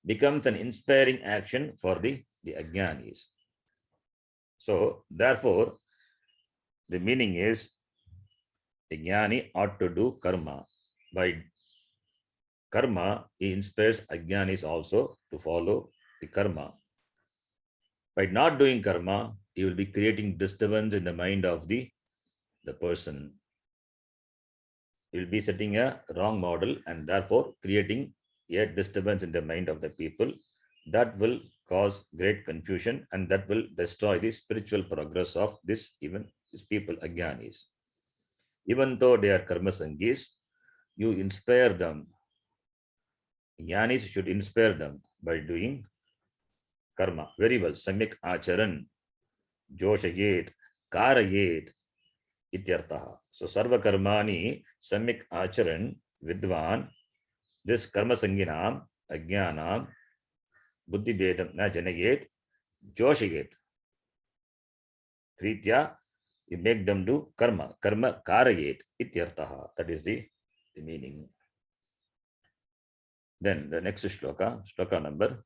becomes an inspiring action for the ajnanis. So therefore, the meaning is a jnani ought to do karma. By karma, he inspires ajnanis also to follow the karma. By not doing karma, he will be creating disturbance in the mind of the person. He will be setting a wrong model and therefore creating a disturbance in the mind of the people that will cause great confusion and that will destroy the spiritual progress of these people, ajnanis. Even though they are karma sangis, you inspire them. Jnanis should inspire them by doing karma. Very well. Samyak acharan, joshayet, karayet, ityartaha. So sarva karmani samyak acharan vidvan, this karma sanginam, ajnanam, buddhi bedam na janayet, joshayet. Kritya, you make them do karma. Karma karayet, ityartaha. That is the meaning. Then the next shloka number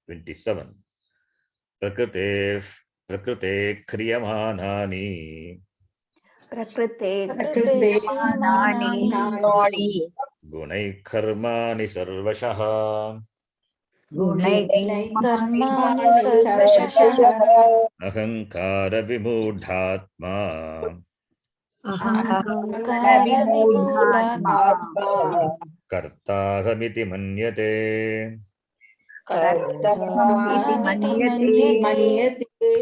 27. Prakrite kriyamanani Prakrite Prakriti kriyamanani gunai karmani sarvashaha gunai कर्माणि karmani सर्वशः ahankara vimudhatma ahankara विमूढात्मा vimudhatma kartahamiti manyate. कर्तारमिति कर्तारमिति मन्यते. मन्यते.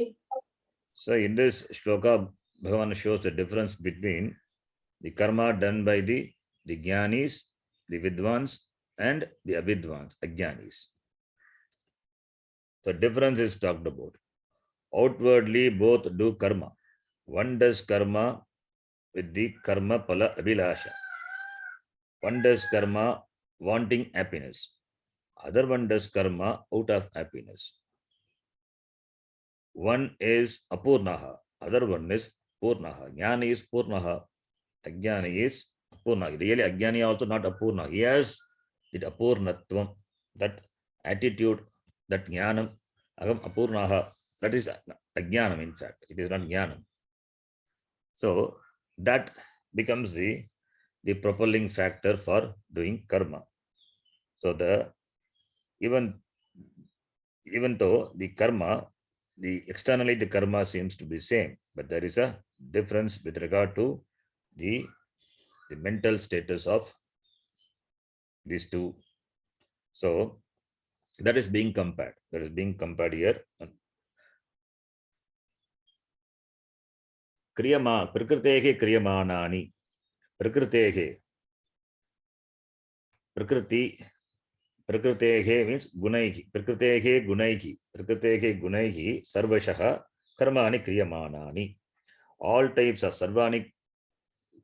So in this shloka, Bhagavan shows the difference between the karma done by the jnanis, the vidvans, and the avidvans, ajnanis. The difference is talked about. Outwardly, both do karma. One does karma with the karma pala abhilasha. One does karma wanting happiness. Other one does karma out of happiness. One is apurnaha, other one is purnaha. Jnani is purnaha, ajnani is apurnaha. Really, ajnani also not apurna. He has the apurnatvam, that attitude, that jnanam, agam apurnaha, that is ajnanam in fact. It is not jnanam. So that becomes the propelling factor for doing karma. So even though the karma, externally the karma seems to be same, but there is a difference with regard to the mental status of these two. So that is being compared. That is being compared here. Kriyama, prakritehe kriyamanani. Prakritehe. Prakritehe means gunaihi. Prakritehe gunaihi. Prakritehe gunaihi sarvashaha karmani kriyamanani. All types of sarvani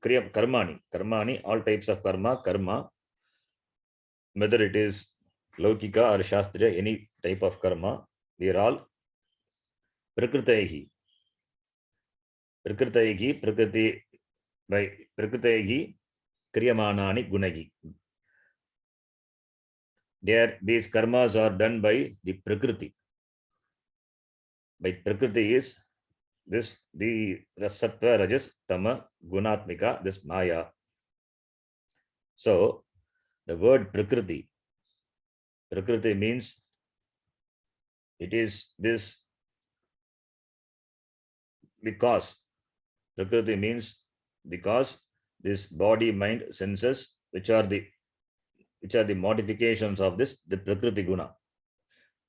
karmani, all types of karma, whether it is laukika or shastriya, any type of karma, we are all prakritehi. Prakriti by prakritehi kriyamanani gunaihi. These karmas are done by the prakriti. By prakriti is this the sattva, rajas, tama, gunatmika, this maya. So the word prakriti means it is this because. Prakriti means because this body, mind, senses, which are the modifications of the prakriti guna.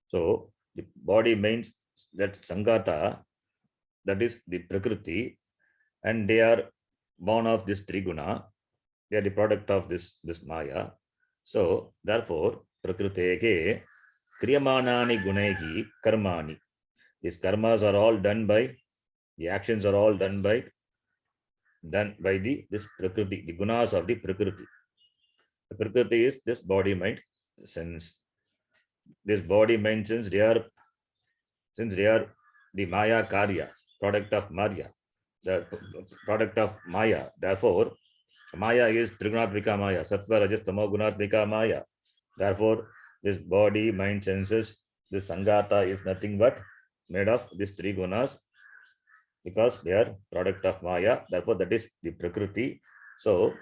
So the body, mind, that sangata, that is the prakriti, and they are born of this triguna. They are the product of this maya. So therefore, prakriteke kriyamanani gunehi karmani. These karmas are all done by The actions are all done by this Prakriti, the gunas of the Prakriti. The Prakriti is this body, mind, sense. This body, mind, sense, since they are the Maya Karya, product of Maya, the product of Maya. Therefore, Maya is Trigunatmika Maya, Sattva, Rajas, Tamo, Gunatmika Maya. Therefore, this body, mind, senses, this Sangata is nothing but made of these three gunas, because they are product of Maya. Therefore, that is the Prakriti. So,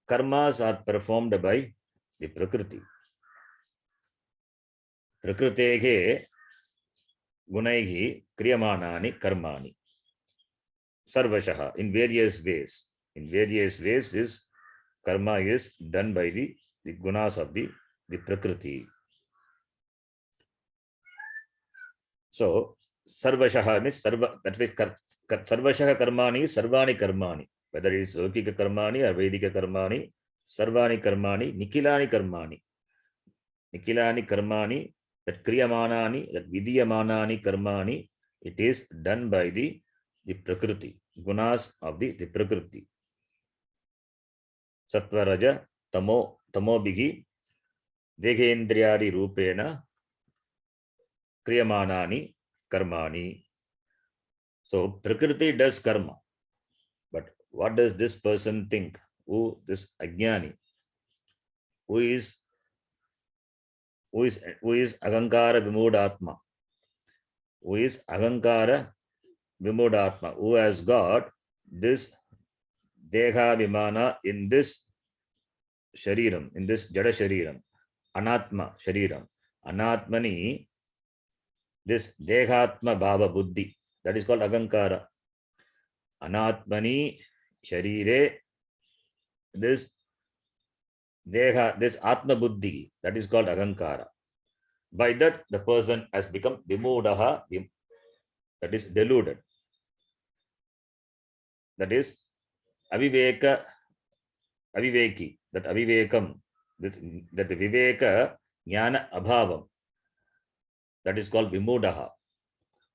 karmas are performed by the Prakriti. Prakritehe gunaihi kriyamanani karmani. Sarvashaha, in various ways. In various ways, this karma is done by the gunas of the Prakriti. So, Sarvashaha means that means Sarvashaha karmani, Sarvani karmani. Whether it is Lokika karmani or Vedika karmani, Sarvani karmani, Nikilani karmani. Nikilani karmani, that Kriyamanani, that Vidyamanani karmani, it is done by the Prakriti, gunas of the Prakriti. Sattva, Raja, Tamo bigi, Dehendriyadi Rupena, Kriyamanani karmani. So Prakriti does karma. But what does this person think? Who this Ajnani? Who is Agankara Vimudatma? Who is Agankara Vimudatma? Who has got this Deha Vimana in this Shariram, in this Jada Shariram, Anatma Shariram. Anatmani, this Dehatma Bhava Buddhi, that is called Agankara. Anatmani Sharire, this Deha, this Atma Buddhi, that is called Agankara. By that, the person has become Vimudaha, that is deluded. That is Aviveka, Aviveki, that Avivekam, that Viveka, Jnana Abhavam, that is called Vimudaha.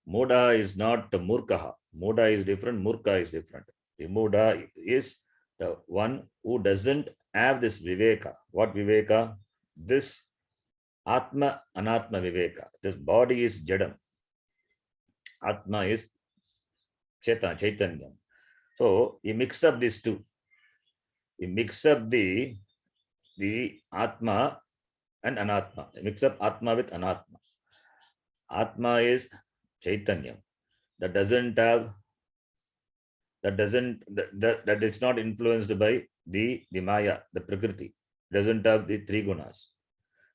Muda is not Murkaha. Muda is different, Murka is different. Vimuda is the one who doesn't have this Viveka. What Viveka? This Atma, Anatma Viveka. This body is Jadam. Atma is Chaitanya. So, you mix up these two. You mix up the Atma and Anatma. You mix up Atma with Anatma. Atma is Chaitanya. That doesn't have, that is not influenced by the Maya, the Prakriti. Doesn't have the three gunas.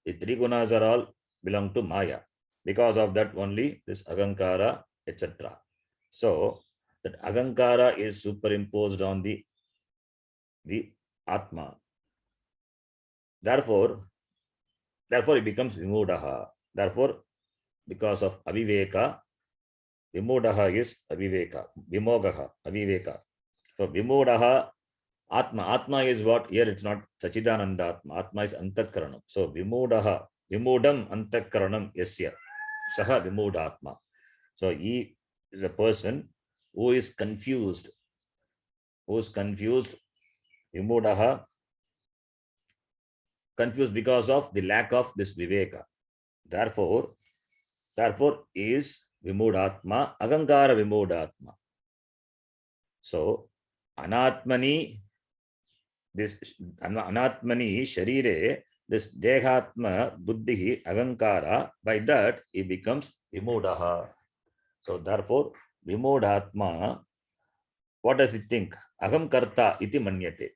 The three gunas are all belong to Maya. Because of that only this Agankara, etc. So that Agankara is superimposed on the Atma. Therefore it becomes Vimudaha. Therefore, because of Aviveka, Vimudaha is Aviveka. Vimogaha, Aviveka. So Vimudaha, Atma is what? Here it's not Sachidananda Atma. Atma is Antakaranam. So Vimudaha, Vimudam Antakaranam Yasya. Saha Vimudatma. So he is a person who is confused. Vimudaha, confused because of the lack of this Viveka. Therefore is Vimudatma, Agankara Vimudatma. So Anatmani, this Anatmani Sharire, this Dehatma Buddhi Agankara, by that he becomes Vimudaha. So therefore Vimudatma, what does it think? Agam Karta iti manyate.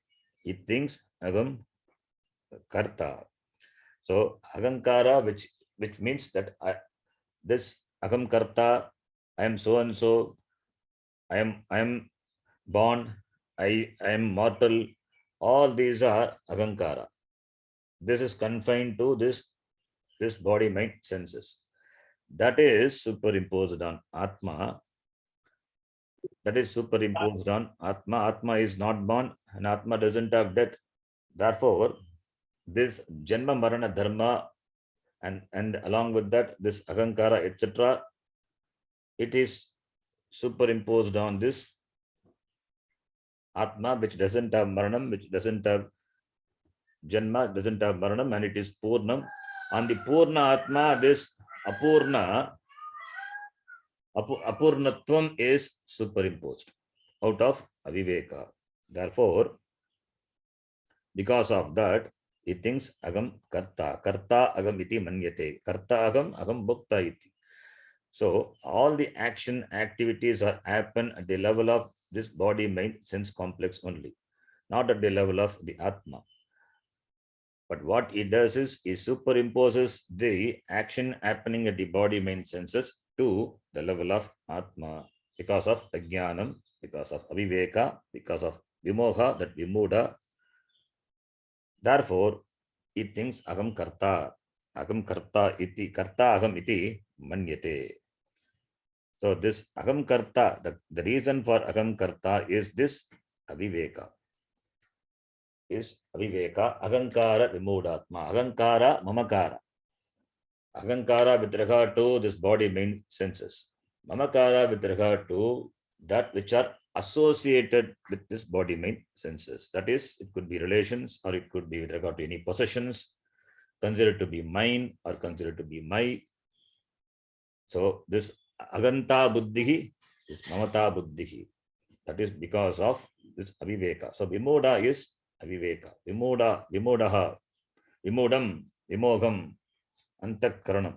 It thinks Agam Karta. So Agankara, which means that this Agam Karta, I am so and so, I am born, I am mortal. All these are Agankara. This is confined to this body, mind, senses. That is superimposed on Atma. That is superimposed on Atma. Atma is not born and Atma doesn't have death. Therefore, this Janma Marana Dharma and along with that, this Agankara, etc., it is superimposed on this Atma, which doesn't have Maranam, which doesn't have Janma, doesn't have Maranam, and it is Purnam. On the Purna Atma, this Apurna, Apurnatvam is superimposed out of Aviveka. Therefore, because of that, he thinks Agam Karta. Karta Agam iti manyate. Karta Agam, Agam Bhukta iti. So, all the action activities are happen at the level of this body, mind, sense complex only, not at the level of the Atma. But what he does is he superimposes the action happening at the body, mind, senses to the level of Atma because of Ajnanam, because of Aviveka, because of Vimoha, that Vimuda. Therefore, he thinks Agam Karta iti, Karta Agam iti manyate. So this Agam Karta, the reason for Agam Karta is this Aviveka. Is Aviveka, Agankara Vimudatma, Agankara Mamakara. Agankara with regard to this body, mind, senses. Mamakara with regard to that which are associated with this body, mind, senses. That is, it could be relations or it could be with regard to any possessions, considered to be mine or considered to be my. So this Aganta Buddhihi is Mamata Buddhihi. That is because of this Aviveka. So Vimoda is Aviveka. Vimodaha, Vimodam, Vimogam, Antakaranam.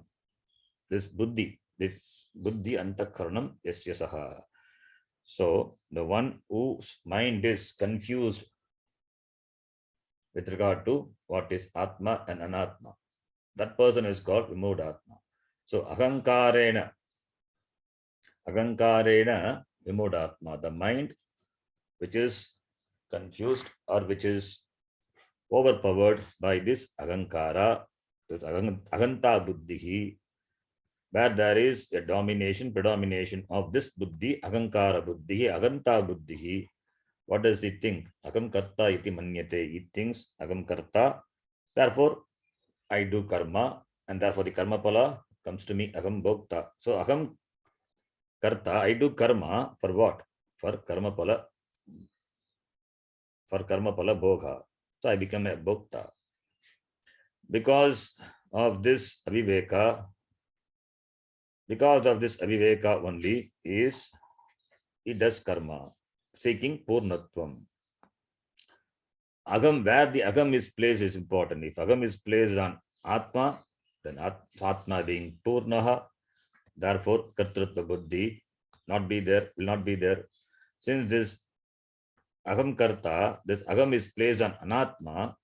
This Buddhi Antakaranam Yasyasaha. So the one whose mind is confused with regard to what is Atma and Anatma, that person is called Vimodatma. So Ahankarena Vimodatma, the mind which is confused or which is overpowered by this Agankara, this Aganta Buddhihi, where there is a predomination of this Buddhi, Agankara Buddhihi, Aganta Buddhihi. What does he think? Agam Karta iti manyate. He thinks Agam Karta. Therefore, I do karma, and therefore the karma pala comes to me, Agam Bhokta. So Agam Karta, I do karma for what? For karma pala bhoga. So I become a bhokta. Because of this aviveka only is he does karma, seeking purnatvam. Agam, where the agam is placed is important. If agam is placed on Atma, then Atma being purnaha, therefore kartrutva buddhi will not be there. Since this Agam Karta, this Agam is placed on Anatma,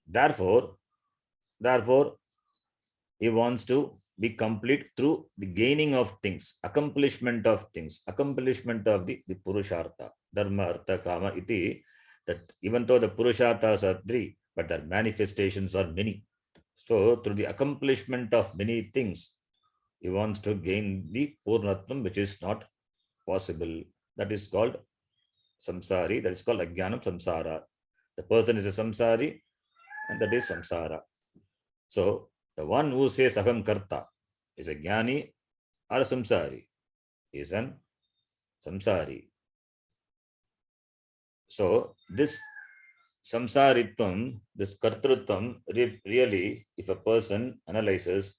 therefore, he wants to be complete through the gaining of things, accomplishment of things, accomplishment of the Purushartha, Dharma, Artha, Kama, iti, that even though the Purusharthas are three, but their manifestations are many. So, through the accomplishment of many things, he wants to gain the Purnatvam, which is not possible. That is called samsari, that is called ajnanam samsara. The person is a samsari, and that is samsara. So the one who says aham karta is a jnani or a samsari, is an samsari. So this samsaritvam, this kartrutvam, really, if a person analyzes,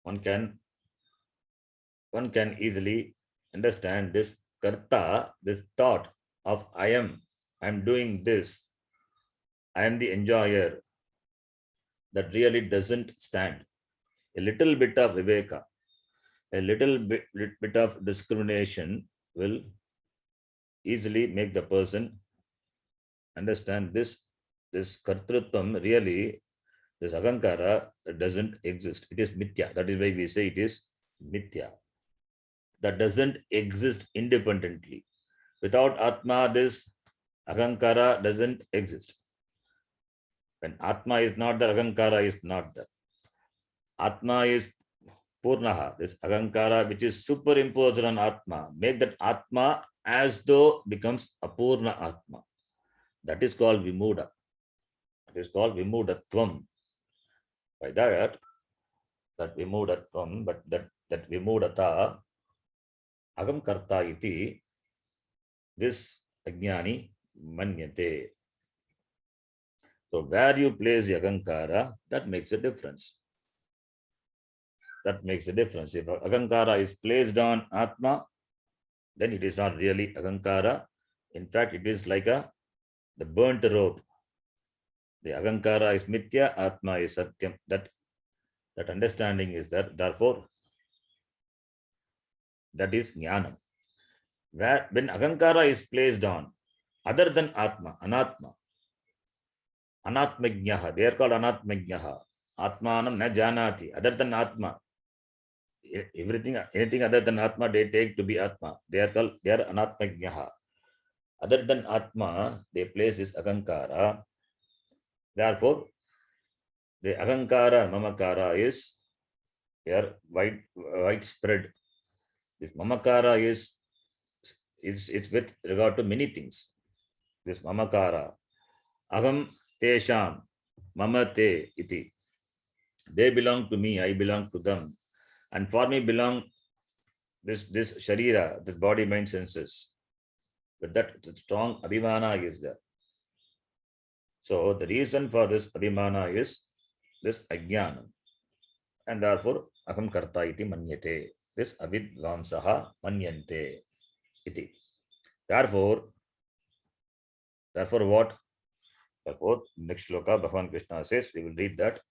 one can easily understand this karta, this thought of I'm doing this, I am the enjoyer, that really doesn't stand. A little bit of viveka, a little bit of discrimination will easily make the person understand this kartrutvam, really, this agankara doesn't exist. It is mithya. That is why we say it is mithya. That doesn't exist independently. Without Atma, this Agankara doesn't exist. When Atma is not there, Agankara is not there. Atma is Purnaha, this Agankara which is superimposed on Atma. Make that Atma as though becomes Apurna Atma. That is called Vimuda. That is called Vimudatvam. By that Vimudatvam, but that Vimudata Agam karta iti, this ajnani manyate. So where you place the agankara, that makes a difference. That makes a difference. If agankara is placed on atma, then it is not really agankara. In fact, it is like the burnt rope. The agankara is mithya, atma is satyam. That understanding is there. Therefore, that is jnanam. When agankara is placed on other than atma, anatma, anatmagyaha, they are called anatmagyaha. Atmanam na janati, other than atma. Anything other than atma, they take to be atma. They are anatmagyaha. Other than atma, they place this agankara. Therefore, the agankara, mamakara is here widespread. This mamakara is it's with regard to many things. This mamakara, aham tesham, mamate iti. They belong to me, I belong to them, and for me belong this sharira, this body, mind, senses. But that strong abhimana is there. So the reason for this abhimana is this ajnanam, and therefore aham karta iti manyate. This avidvamsaha manyante iti. Therefore what? Therefore, next shloka, Bhagavan Krishna says, we will read that,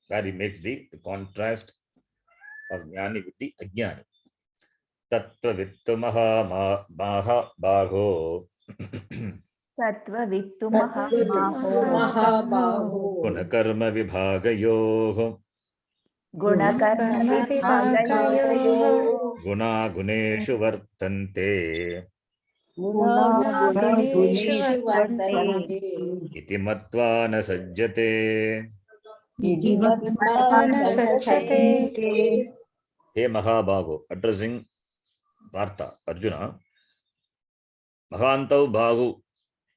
where he makes the contrast of jnani with the ajnani. Tattva vittu maha baho Sattva-vittu Mahabaho. gunakarma vibhagayoh Gunakarma-vibhagayoh guna guneshu vartante Guneshu vartante. iti matva na sajjate. Iti matva na sajjate. Hey Mahabhago, addressing Partha, Arjuna, Mahantau Bhagu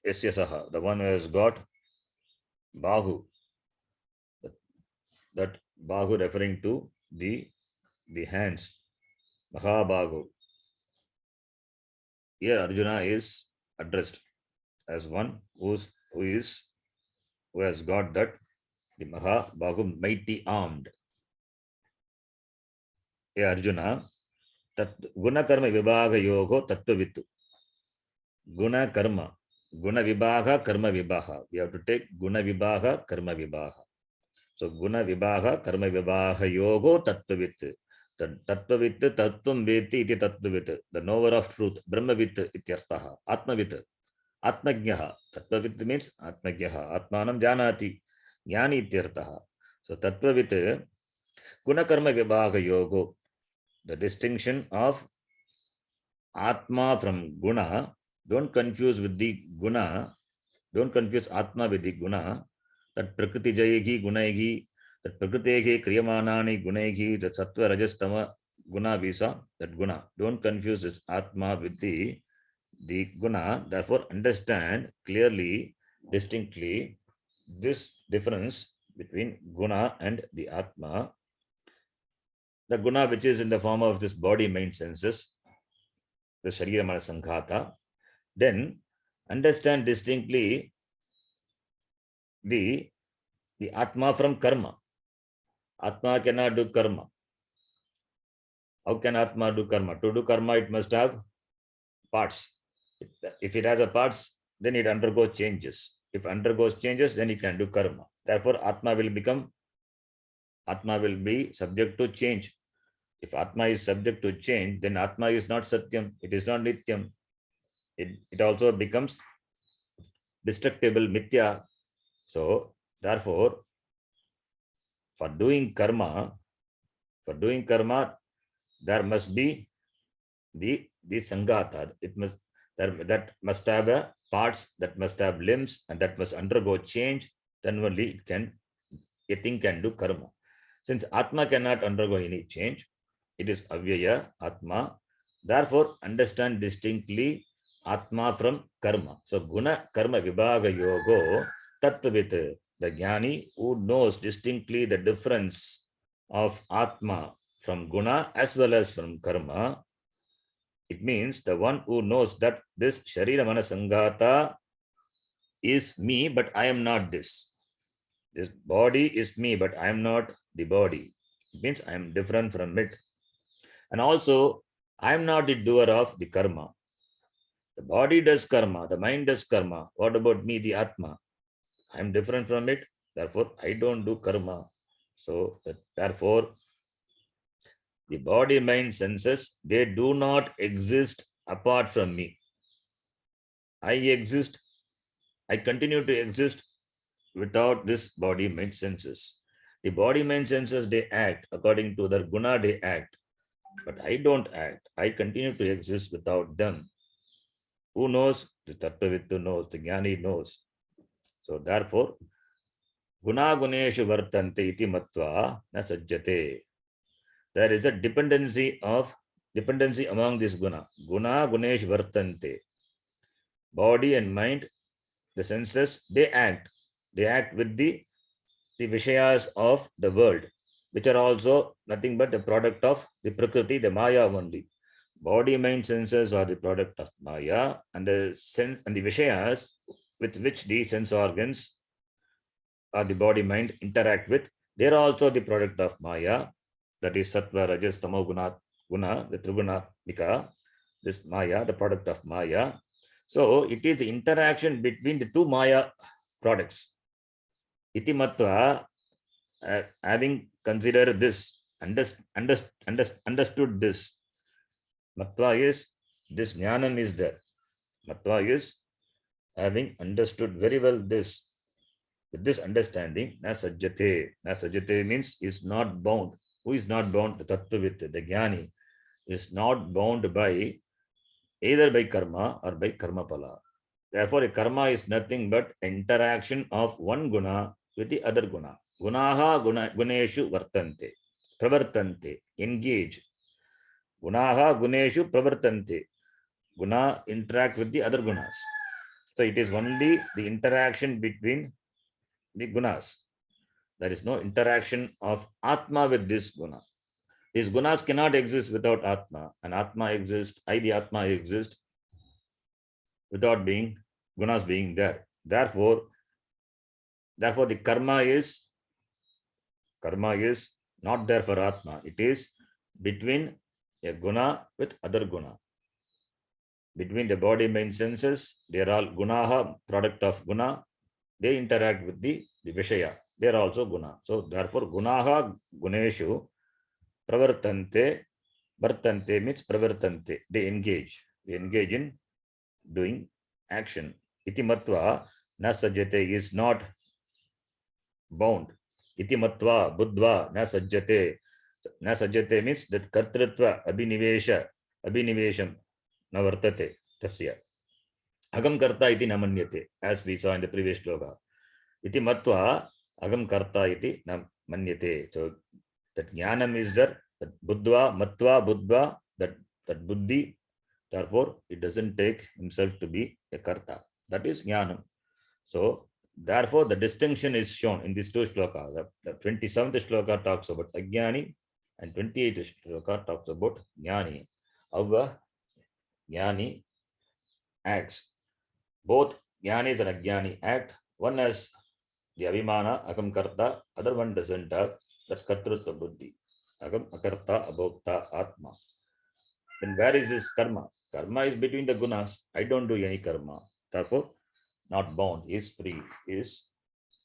Yasya Saha, the one who has got Bahu, that Bahu referring to the hands, Mahabhagu. Here Arjuna is addressed as one who has got that, the Mahabhagu, mighty armed. Hey Arjuna, guna karma vibhaga yogo tattvavitu. Guna karma, guna vibhaga, karma vibhaga. We have to take guna vibhaga, karma vibhaga. So guna vibhaga, karma vibhaga yogo tattvavit. The tattvavit, tattvam veti iti tattvavit. The knower of truth, brahmavit ityartaha, atmavit, atmagyaha. Tattvavit means atmagyaha, atmanam janati, jnani ityartaha. So tattvavit, guna karma vibhaga yogo. The distinction of atma from guna, don't confuse with the guna, don't confuse atma with the guna, that prakriti jayegi gunayegi, that prakritehi kriyamanani gunayegi, that sattva rajastama guna visa, that guna. Don't confuse this atma with the guna. Therefore, understand clearly, distinctly, this difference between guna and the atma. The guna which is in the form of this body, mind, senses, the sharira mana sanghata, then understand distinctly the atma from karma. Atma cannot do karma. How can atma do karma? To do karma, it must have parts. If it has a parts, then it undergoes changes. If undergoes changes, then it can do karma. Therefore, atma will be subject to change. If atma is subject to change, then atma is not satyam. It is not nityam. It also becomes destructible, mithya. So, therefore, for doing karma, there must be the sangata. That must have parts, that must have limbs, and that must undergo change. Then only a thing can do karma. Since atma cannot undergo any change, it is avyaya atma. Therefore, understand distinctly atma from karma. So guna karma vibhaga yogo tattvavit. The jnani who knows distinctly the difference of atma from guna as well as from karma, It means the one who knows that this Sharira Mana Sangata is me, but I am not this. This body is me, but I am not the body. It means I am different from it. And also, I am not the doer of the karma. The body does karma, the mind does karma. What about me, the Atma? I am different from it. Therefore, I don't do karma. So, therefore, the body, mind, senses, they do not exist apart from me. I exist, I continue to exist without this body, mind, senses. The body, mind, senses, they act according to their guna, they act. But I don't act. I continue to exist without them. Who knows? The Tattvavitu knows, the Jnani knows. So therefore, guna guneshu vartante iti matva na sajjate. There is a dependency among this guna. Guna guneshu vartante. Body and mind, the senses, they act. They act with the vishayas of the world, which are also nothing but the product of the Prakriti, the Maya only. Body, mind, senses are the product of Maya, and the sense and the Vishayas with which the sense organs or the body, mind interact with, they are also the product of Maya. That is Sattva, Rajas, Tamo, Guna, the Triguna, Mika, this Maya, the product of Maya. So it is the interaction between the two Maya products. Iti Matva, having considered this, understood this, Matva is, this Jnanam is there. Matva is having understood very well this. With this understanding, na sajjate. Na sajjate means is not bound. Who is not bound? The Tattvavit, the Jnani, is not bound by either by karma or by karma pala. Therefore, a karma is nothing but interaction of one guna with the other guna. Gunaha guneshu vartante. Pravartante. Engage. Gunaha guneshu pravartante. Guna interact with the other gunas. So it is only the interaction between the gunas. There is no interaction of Atma with this guna. These gunas cannot exist without Atma, and Atma exists, the Atma exists without being gunas being there. Therefore, the karma is not there for Atma. It is between a guna with other guna. Between the body, mind, senses, they are all gunaha, product of guna. They interact with the Vishaya. They are also guna. So therefore, gunaha guneshu pravartante. Vartante means pravartante. They engage. They engage in doing action. Iti matva na sajjate is not bound. Iti matva buddhva na sajjate. Na sajjate means that kartritva abhinivesham na vartate tasya. Agam karta iti na manyate, as we saw in the previous shloka. Iti matva agam karta iti na manyate. So that jnanam is there, that buddhva, matva, buddhva, that buddhi, therefore it doesn't take himself to be a karta. That is jnanam. So therefore the distinction is shown in these two shlokas. The 27th shloka talks about ajnani and 28th shloka talks about jnani. How jnani acts. Both jnanis and ajnani act. One has the abhimana, agam karta, other one doesn't have that kartrutva buddhi. Agam akarta abhokta atma. Then where is this karma? Karma is between the gunas. I don't do any karma. Therefore, not bound, is free, is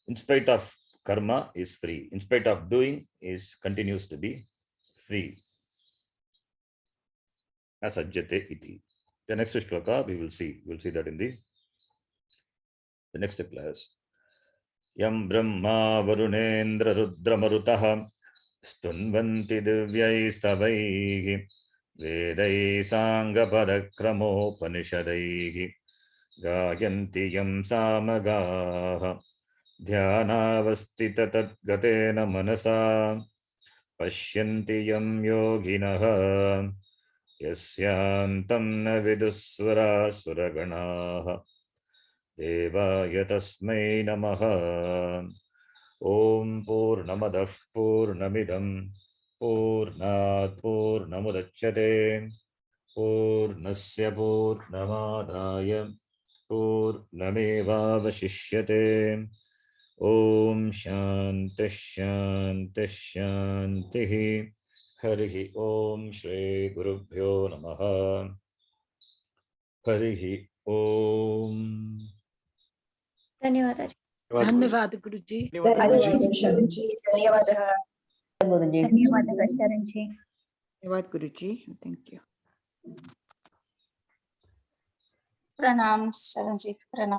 in spite of karma is free. In spite of doing is continues to be free. Asajjate iti. The next shloka we will see. We'll see that in the next class. Yam brahma varunendra rudra marutah stunvanti divyaistavaihi vedai sanga padakramopanishadaihi gayanti yam samagaha dhyanavastita tadgatena manasa pashyanti yam yoginaha yasyantam na vidusvara suraganaha devaya tasmai namaha. Om Purnamadah Purnamidam Purnat Purnamudachyate पूर्णस्य पूर्णमादाय पूर्णमेवावशिष्यते। ओम शांति शांति शांति। हरिः ओम श्री गुरुभ्यो नमः। हरिः ओम। धन्यवाद। धन्यवाद गुरुजी। धन्यवादः शरण जी। धन्यवाद गुरुजी। Thank you. प्रणाम शरण जी। प्रणाम।